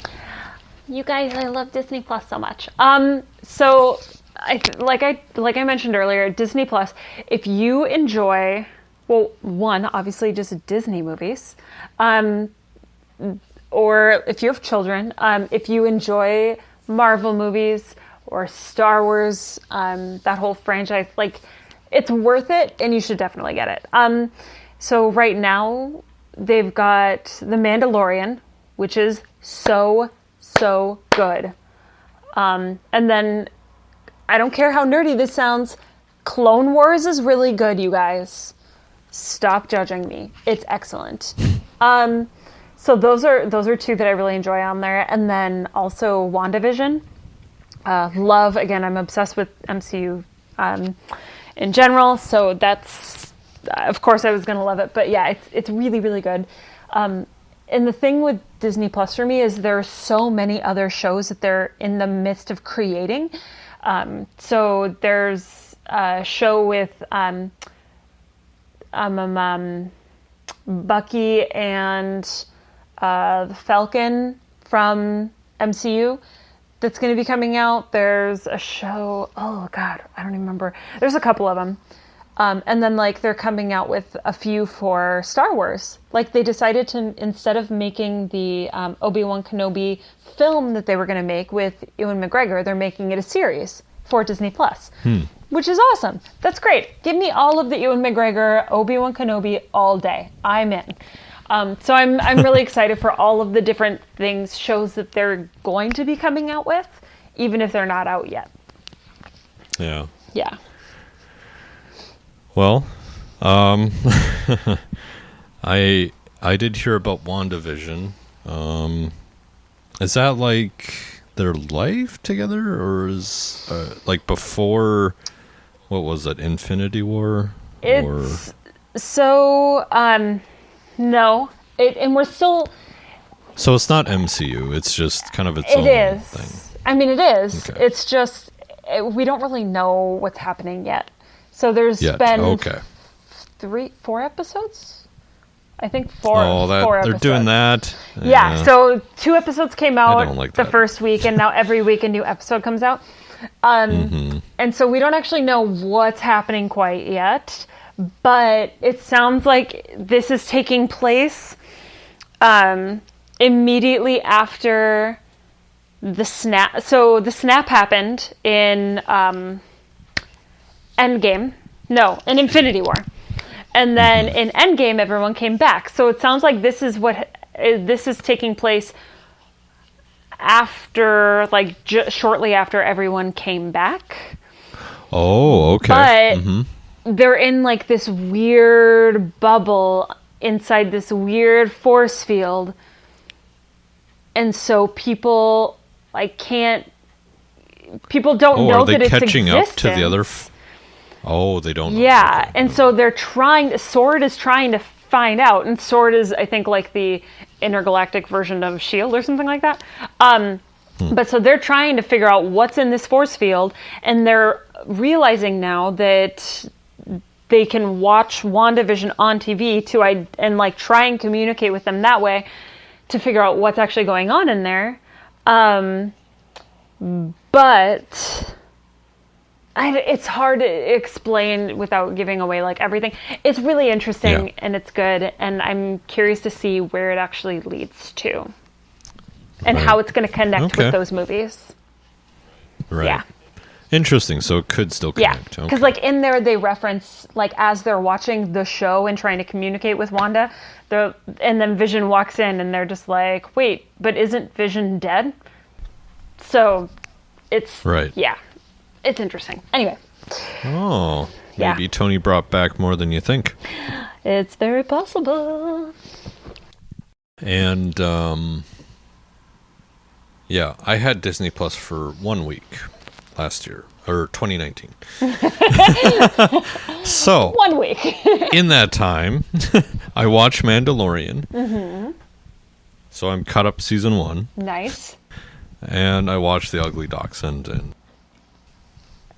You guys, I love Disney Plus so much. So like I mentioned earlier, Disney Plus, if you enjoy, well, one, obviously just Disney movies, or if you have children, if you enjoy Marvel movies or Star Wars, that whole franchise, it's worth it and you should definitely get it. So right now they've got The Mandalorian, which is so good. And then, I don't care how nerdy this sounds, Clone Wars is really good, you guys. Stop judging me. It's excellent. So those are two that I really enjoy on there. And then also WandaVision. Love, again, I'm obsessed with MCU in general. So that's, of course I was going to love it. But yeah, it's really, really good. And the thing with Disney Plus for me is there are so many other shows that they're in the midst of creating. So there's a show with Bucky and the Falcon from MCU that's going to be coming out. There's a show, oh God, I don't even remember. There's a couple of them. And then they're coming out with a few for Star Wars. They decided to, instead of making the Obi-Wan Kenobi film that they were going to make with Ewan McGregor, they're making it a series for Disney Plus, which is awesome. That's great. Give me all of the Ewan McGregor, Obi-Wan Kenobi all day. I'm in. So I'm really excited for all of the different shows that they're going to be coming out with, even if they're not out yet. Yeah. Yeah. Well, I did hear about WandaVision. Is that their life together, or is before, what was it, Infinity War? It's so no, and we're still. So it's not MCU. It's just kind of its own thing. I mean, it is. Okay. It's just we don't really know what's happening yet. So there's been 4 episodes? I think four episodes. They're doing that. Yeah, so 2 episodes came out the that. first week, and now every week a new episode comes out. And so we don't actually know what's happening quite yet, but it sounds like this is taking place immediately after the snap. So the snap happened in Endgame. No, in Infinity War. And then in Endgame, everyone came back. So it sounds like this is taking place after, shortly after everyone came back. Oh, okay. But they're in this weird bubble inside this weird force field. And so people people don't know that it's existing. Are they catching up to the other? They don't know. Yeah, Okay. and so SWORD is trying to find out, and SWORD is, I think, the intergalactic version of S.H.I.E.L.D. or something like that. But so they're trying to figure out what's in this force field, and they're realizing now that they can watch WandaVision on TV and try and communicate with them that way to figure out what's actually going on in there. But it's hard to explain without giving away like everything. It's really interesting and it's good, and I'm curious to see where it actually leads to, and how it's going to connect with those movies. Right. Yeah. Interesting. So it could still connect. Yeah. Because like in there they reference like as they're watching the show and trying to communicate with Wanda, and then Vision walks in and they're just like, wait, but isn't Vision dead? So it's right. Yeah. It's interesting. Anyway. Oh, maybe Tony brought back more than you think. It's very possible. And, yeah, I had Disney Plus for 1 week last year, or 2019. So, 1 week. in that time, I watched Mandalorian. Mm-hmm. So I'm caught up season 1. Nice. And I watched The Ugly Dachshund and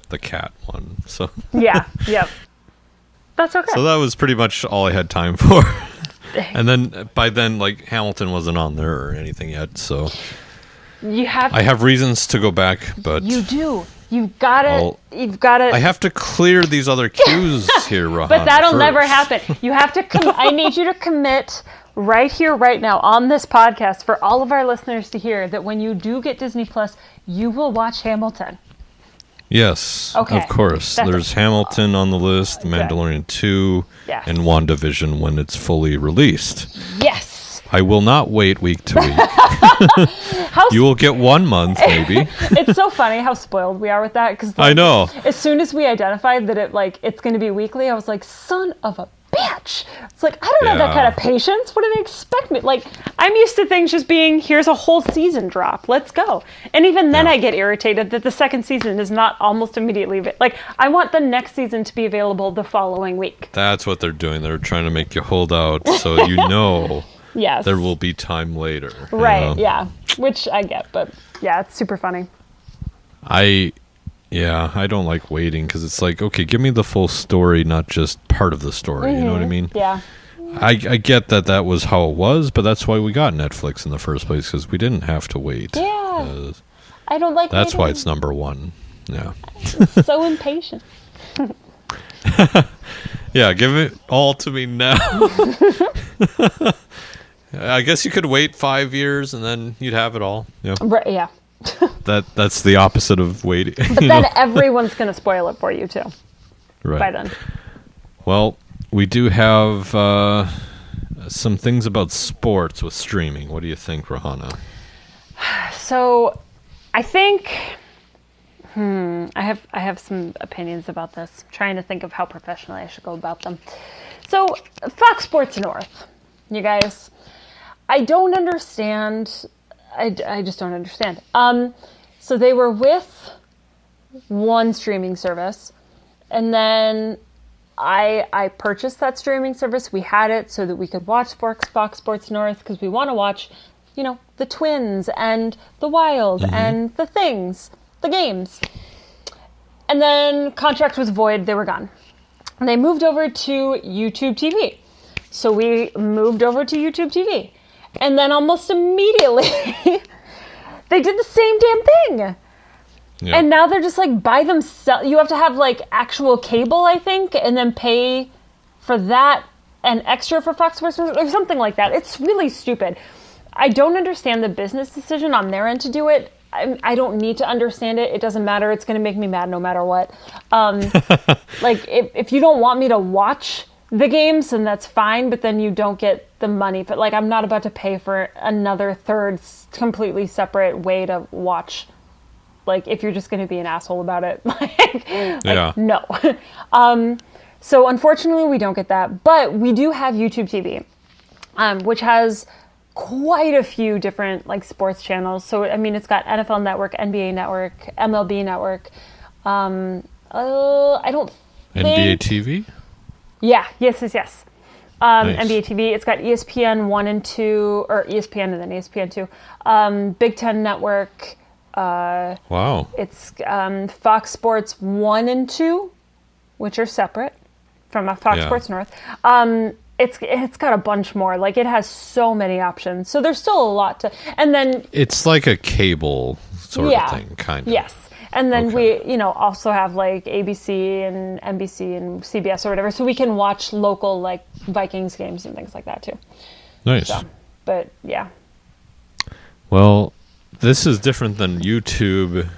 the cat one. So yeah, yep. That's okay. So that was pretty much all I had time for. And then by then, like, Hamilton wasn't on there or anything yet, so I have reasons to go back, but you do. You've got to. I have to clear these other cues here, Rahana. But that'll first. never happen. You have to. I need you to commit right here, right now, on this podcast for all of our listeners to hear that when you do get Disney Plus, you will watch Hamilton. Yes, of course. There's Hamilton on the list, Mandalorian 2, and WandaVision when it's fully released. Yes. I will not wait week to week. You will get 1 month, maybe. It's so funny how spoiled we are with that. Because I know. As soon as we identified that it's going to be weekly, I was like, son of a bitch. It's like, I don't have that kind of patience. What do they expect me? Like, I'm used to things just being, here's a whole season drop. Let's go. And even then I get irritated that the second season is not almost immediately. Like, I want the next season to be available the following week. That's what they're doing. They're trying to make you hold out so you know yes. there will be time later. Right, yeah. Which I get, but yeah, it's super funny. I don't like waiting because it's like, okay, give me the full story, not just part of the story. You know what I mean? Yeah. I get that was how it was, but that's why we got Netflix in the first place, because we didn't have to wait. Yeah. I don't like That's waiting. why it's number 1. Yeah. So impatient. Yeah, give it all to me now. I guess you could wait 5 years and then you'd have it all. Yeah. Right, yeah. That's the opposite of waiting. But then everyone's going to spoil it for you too. Right. By then. Well, we do have some things about sports with streaming. What do you think, Rahana? So, I think I have some opinions about this. I'm trying to think of how professionally I should go about them. So, Fox Sports North, you guys, I don't understand. I just don't understand. So they were with one streaming service, and then I purchased that streaming service. We had it so that we could watch Fox Sports North because we want to watch, the Twins and the Wild and the things, the games. And then contract was void. They were gone. And they moved over to YouTube TV. So we moved over to YouTube TV. And then almost immediately, they did the same damn thing. Yeah. And now they're just like by themselves. You have to have like actual cable, I think, and then pay for that and extra for Fox Sports or something like that. It's really stupid. I don't understand the business decision on their end to do it. I don't need to understand it. It doesn't matter. It's going to make me mad no matter what. Like, if you don't want me to watch the games, then that's fine, but then you don't get the money. But, like, I'm not about to pay for another third completely separate way to watch. Like, if you're just going to be an asshole about it. like no. So, unfortunately, we don't get that. But we do have YouTube TV, which has quite a few different like sports channels. So I mean, it's got NFL Network, NBA Network, MLB Network. I don't think NBA TV. Yeah. Yes. Nice. NBA TV. It's got ESPN 1 and 2, or ESPN and then ESPN 2. Big Ten Network. Wow. It's Fox Sports 1 and 2, which are separate from Fox Sports North. It's got a bunch more. Like, it has so many options. So there's still a lot to... And then... It's like a cable sort Yeah. of thing, kind of. Yes. And then Okay. we, also have like ABC and NBC and CBS or whatever, so we can watch local like Vikings games and things like that too. Nice. So, but yeah. Well, this is different than YouTube.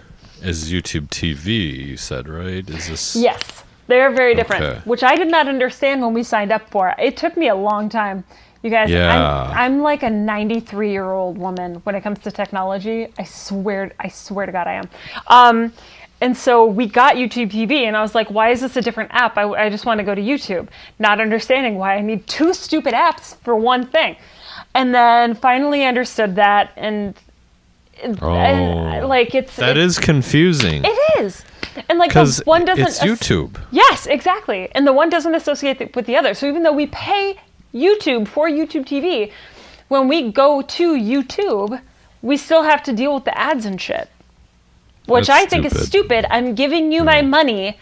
Is YouTube TV? You said, right? Is this? Yes, they're very different, Okay. which I did not understand when we signed up for. It took me a long time. You guys, Yeah. I'm like a 93-year-old woman when it comes to technology. I swear to God I am. And so we got YouTube TV, and I was like, why is this a different app? I just want to go to YouTube, not understanding why I need two stupid apps for one thing. And then finally understood that, and like That is confusing. it is. And like Because the one doesn't it's YouTube. Yes, exactly. And the one doesn't associate with the other. So even though we pay YouTube for YouTube TV, when we go to YouTube, we still have to deal with the ads and shit. Which That's I think is stupid. stupid. I'm giving you my money.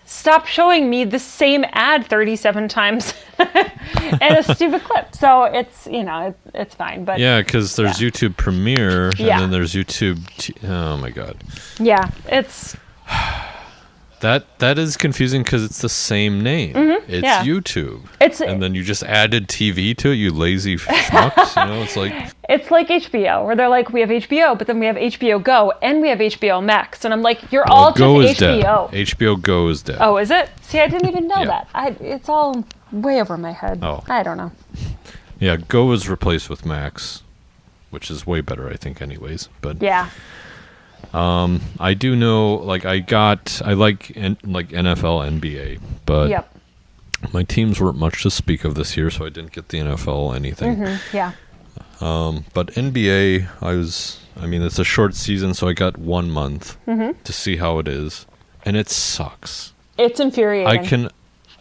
Stop showing me the same ad 37 times and a stupid clip. So it's, it's fine. But Yeah, because there's YouTube Premiere, and Yeah. then there's YouTube. Oh my God, yeah, it's that is confusing because it's the same name. It's Mm-hmm. yeah. YouTube. It's And then you just added TV to it. You lazy schmucks. It's like It's like HBO, where they're like, we have HBO, but then we have HBO Go, and we have HBO Max. And I'm like, you're all Go is just dead. HBO. HBO Go is dead. Oh, is it? See, I didn't even know Yeah. that. It's all way over my head. Oh. I don't know. Yeah, Go was replaced with Max, which is way better, I think, anyways. But Yeah. I do know, like, I like NFL, NBA, but Yep. my teams weren't much to speak of this year, so I didn't get the NFL anything. Yeah. But NBA, it's a short season, so I got 1 month to see how it is, and it sucks. It's infuriating. I can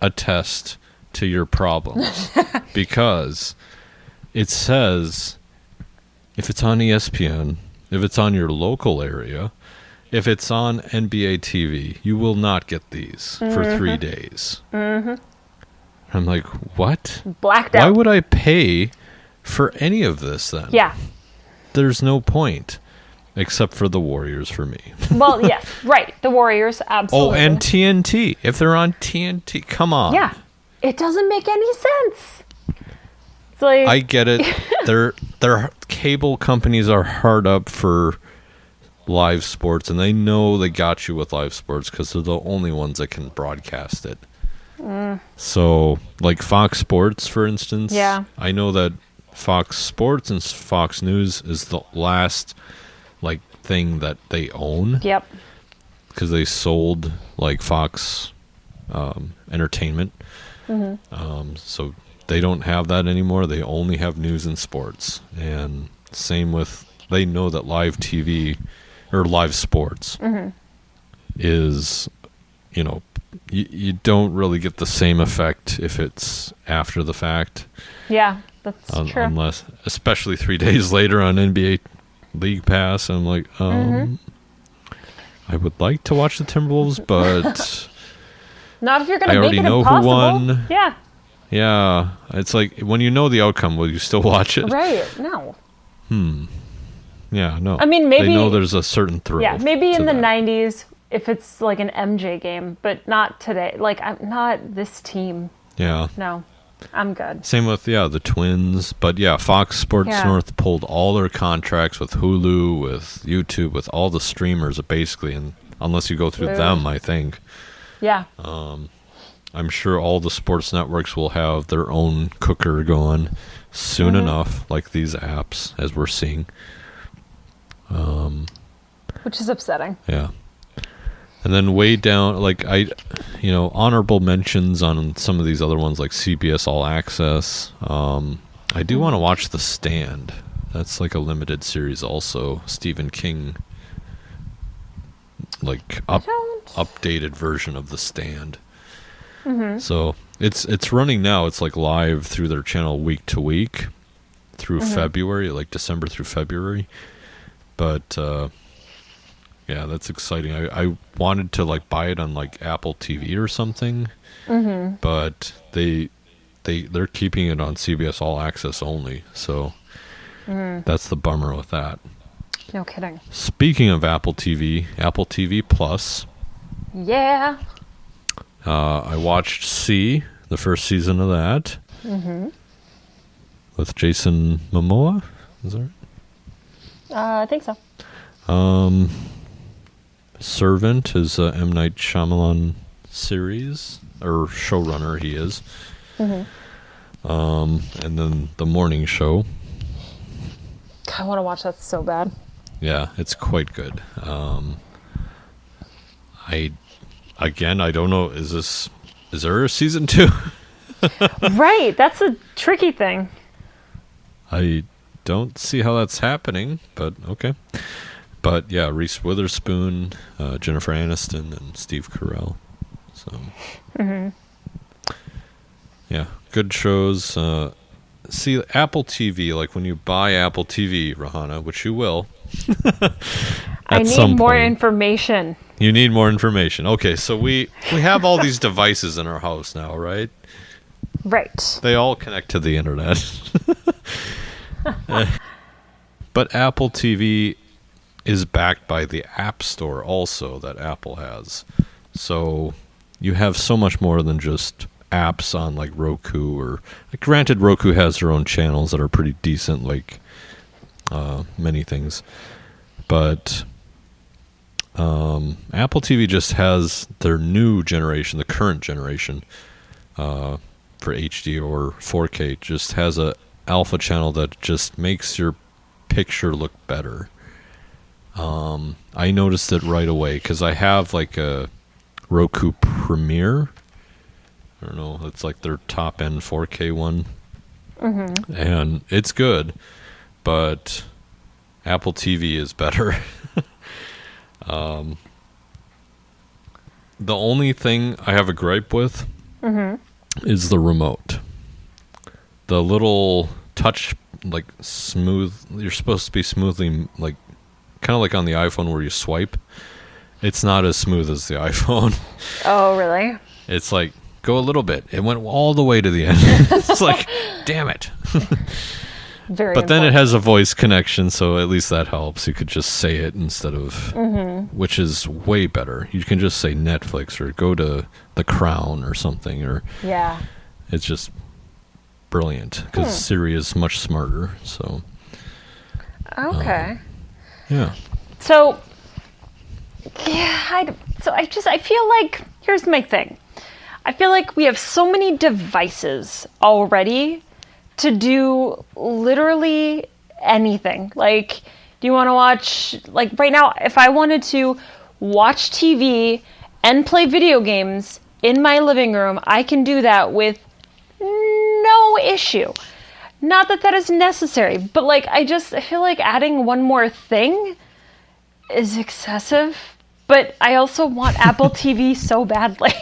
attest to your problems because it says if it's on ESPN, if it's on your local area, if it's on NBA TV, you will not get these for 3 days. I'm like, what? Blacked Why out. would I pay for any of this then? Yeah. There's no point except for the Warriors for me. Well, yes. Right. The Warriors, Oh, absolutely. and TNT. If they're on TNT, come on. Yeah. It doesn't make any sense. It's like, I get it. Their cable companies are hard up for live sports, and they know they got you with live sports because they're the only ones that can broadcast it. So, like Fox Sports, for instance. Yeah. I know that Fox Sports and Fox News is the last thing that they own Yep. because they sold Fox Entertainment. So they don't have that anymore. They only have news and sports. And same with, they know that live TV or live sports is, you don't really get the same effect if it's after the fact. Yeah. That's true. Unless, especially 3 days later on NBA League Pass, I'm like, I would like to watch the Timberwolves, but Not if you're going I to make already it know who impossible. won. Yeah. yeah, it's like when you know the outcome, will you still watch it? Right. No. Yeah, no. I mean, maybe- they know there's a certain thrill. Yeah, maybe to in the that. 90s if it's like an MJ game, but not today. Like, I'm not this team. Yeah. No, I'm good. Same with the Twins, but yeah, Fox Sports Yeah. North pulled all their contracts with Hulu, with YouTube, with all the streamers basically, and unless you go through Ugh. them, I think. Yeah. I'm sure all the sports networks will have their own cooker going soon enough, like these apps, as we're seeing. Which is upsetting. Yeah. And then way down, honorable mentions on some of these other ones, like CBS All Access. I do want to watch The Stand. That's like a limited series also. Stephen King, updated version of The Stand. So it's running now. It's live through their channel week to week through February, December through February. But yeah, that's exciting. I wanted to buy it on Apple TV or something, but they're keeping it on CBS All Access only. So that's the bummer with that. No kidding. Speaking of Apple TV Plus, Yeah. I watched C, the first season of that, with Jason Momoa. Is that right? I think so. Servant is a M. Night Shyamalan series, or showrunner he is. And then The Morning Show. I want to watch that so bad. Yeah, it's quite good. I don't know. Is there a season 2? Right. That's a tricky thing. I don't see how that's happening, but okay. But yeah, Reese Witherspoon, Jennifer Aniston, and Steve Carell. So, yeah, good shows. See, Apple TV, like when you buy Apple TV, Rahana, which you will. I need more information. You need more information. Okay, so we have all these devices in our house now, right? Right. They all connect to the internet. But Apple TV is backed by the App Store also that Apple has. So you have so much more than just apps on like Roku or granted Roku has their own channels that are pretty decent, like many things. But Apple TV just has their new generation, the current generation for HD or 4K, just has a alpha channel that just makes your picture look better. I noticed it right away because I have like a Roku Premiere. I don't know, it's like their top end 4K one. And it's good, but Apple TV is better. The only thing I have a gripe with is the remote. The little touch, like smooth, you're supposed to be smoothly, like kind of like on the iPhone where you swipe. It's not as smooth as the iPhone. Oh, really? It's like, go a little bit. It went all the way to the end. It's like, damn it. Very But then it important. has a voice connection, so at least that helps. You could just say it instead of, which is way better. You can just say Netflix or go to The Crown or something, or Yeah. it's just brilliant because Siri is much smarter. So Okay. yeah, So, yeah, I feel like, here's my thing. I feel like we have so many devices already to do literally anything. Like, do you want to watch, like right now, if I wanted to watch TV and play video games in my living room, I can do that with no issue. Not that that is necessary, but like I feel like adding one more thing is excessive, but I also want Apple TV so badly.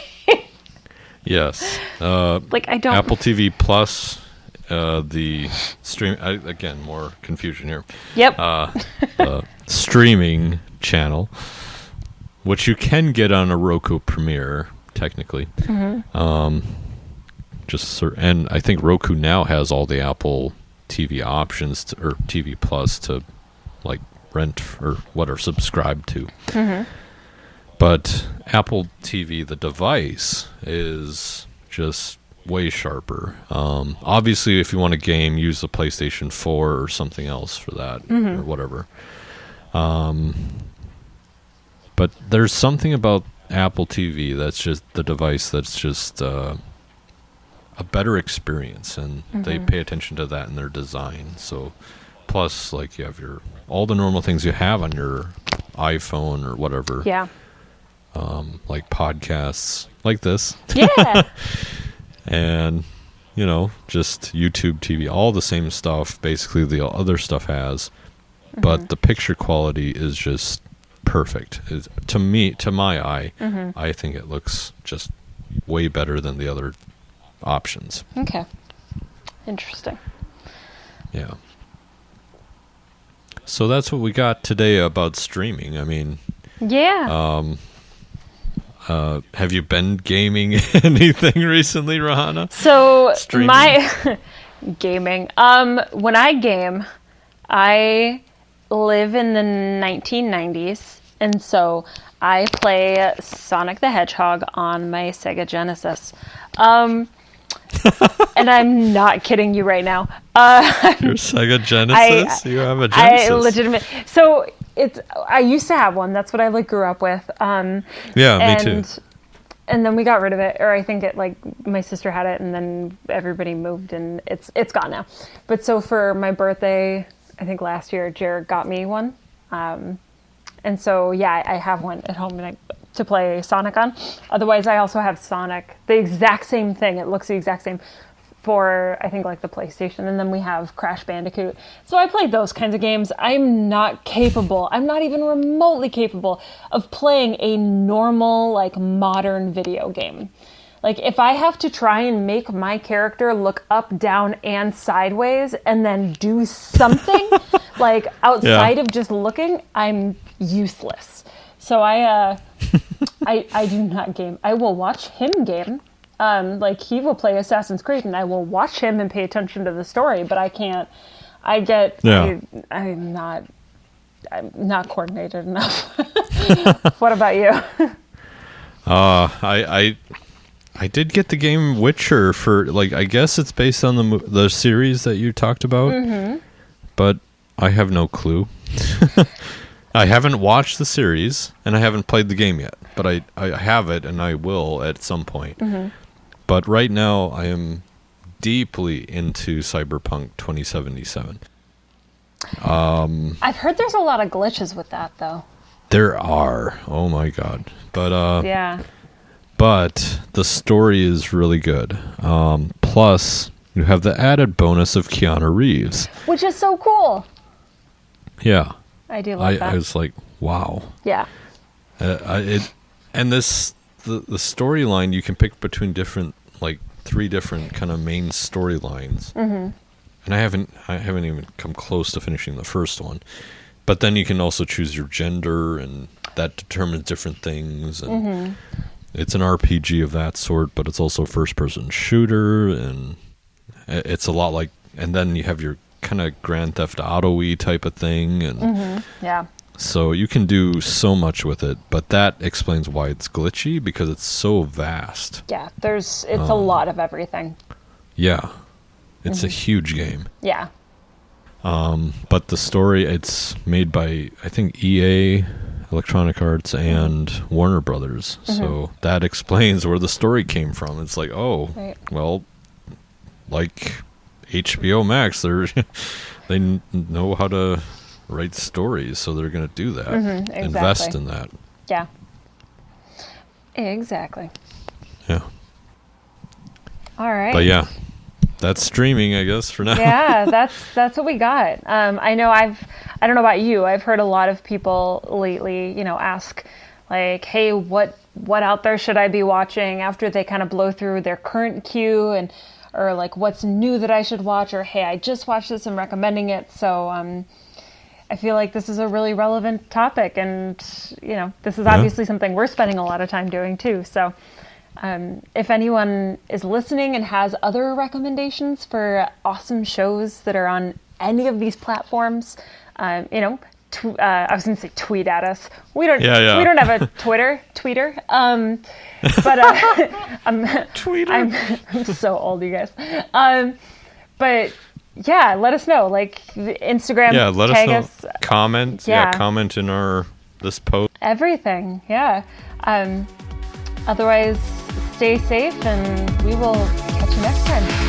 yes. Like I don't. Apple TV Plus, the stream. Again, more confusion here. Yep. The streaming channel, which you can get on a Roku Premiere, technically. And I think Roku now has all the Apple TV options or TV Plus to like rent or what are subscribed to. But Apple TV, the device, is just way sharper. Obviously, if you want a game, use the PlayStation 4 or something else for that or whatever. But there's something about Apple TV that's just the device that's just a better experience, and they pay attention to that in their design. So plus, like, you have all the normal things you have on your iPhone or whatever. Yeah. Like podcasts like this. Yeah. And just YouTube TV, all the same stuff basically the other stuff has, but the picture quality is just perfect. To my eye, I think it looks just way better than the other options. Okay. Interesting. Yeah. So that's what we got today about streaming. I mean, Yeah. have you been gaming anything recently, Rahana? So Streaming? my gaming. When I game, I live in the 1990s, and so I play Sonic the Hedgehog on my Sega Genesis. And I'm not kidding you right now. Your Sega Genesis? You have a Genesis? I legitimate. So I used to have one. That's what I grew up with. Yeah, me too. And then we got rid of it, or I think my sister had it, and then everybody moved, and it's gone now. But so for my birthday, I think last year, Jared got me one. And so, yeah, I have one at home to play Sonic on. Otherwise, I also have Sonic, the exact same thing. It looks the exact same for, I think, the PlayStation. And then we have Crash Bandicoot. So I played those kinds of games. I'm not even remotely capable of playing a normal, modern video game. If I have to try and make my character look up, down, and sideways and then do something outside of just looking, I'm useless. So I do not game. I will watch him game. He will play Assassin's Creed and I will watch him and pay attention to the story, but I can't. I'm not coordinated enough. What about you? I did get the game Witcher for I guess it's based on the series that you talked about, but I have no clue. I haven't watched the series and I haven't played the game yet, but I have it and I will at some point. But right now I am deeply into Cyberpunk 2077. I've heard there's a lot of glitches with that though. There are. Oh my god. But yeah. But the story is really good. Plus, you have the added bonus of Keanu Reeves, which is so cool. Yeah, I do love that. I was like, wow. Yeah. The storyline, you can pick between different 3 different kind of main storylines. And I haven't even come close to finishing the first one. But then you can also choose your gender, and that determines different things. And it's an RPG of that sort, but it's also a first-person shooter, and it's a lot and then you have your kind of Grand Theft Auto-y type of thing, and yeah. So you can do so much with it, but that explains why it's glitchy, because it's so vast. Yeah, it's a lot of everything. Yeah, it's a huge game. Yeah. But the story, it's made by, I think, EA, Electronic Arts, and Warner Brothers. So that explains where the story came from. It's Right. Well, HBO Max, they know how to write stories, so they're going to do that. Exactly. Invest in that. Yeah. Exactly. Yeah. All right. But yeah, that's streaming, I guess, for now. Yeah, that's what we got. I know I don't know about you, I've heard a lot of people lately, ask hey, what out there should I be watching after they kind of blow through their current queue, or what's new that I should watch, or hey, I just watched this, I'm recommending it. So I feel like this is a really relevant topic, and this is obviously something we're spending a lot of time doing too. So if anyone is listening and has other recommendations for awesome shows that are on any of these platforms, I was going to say tweet at us. We don't have a tweeter. But Tweeter. I'm so old, you guys. But yeah, let us know. Instagram. Yeah, let tag us know. us. Comment. Yeah. Comment in this post. Everything. Yeah. Otherwise, stay safe, and we will catch you next time.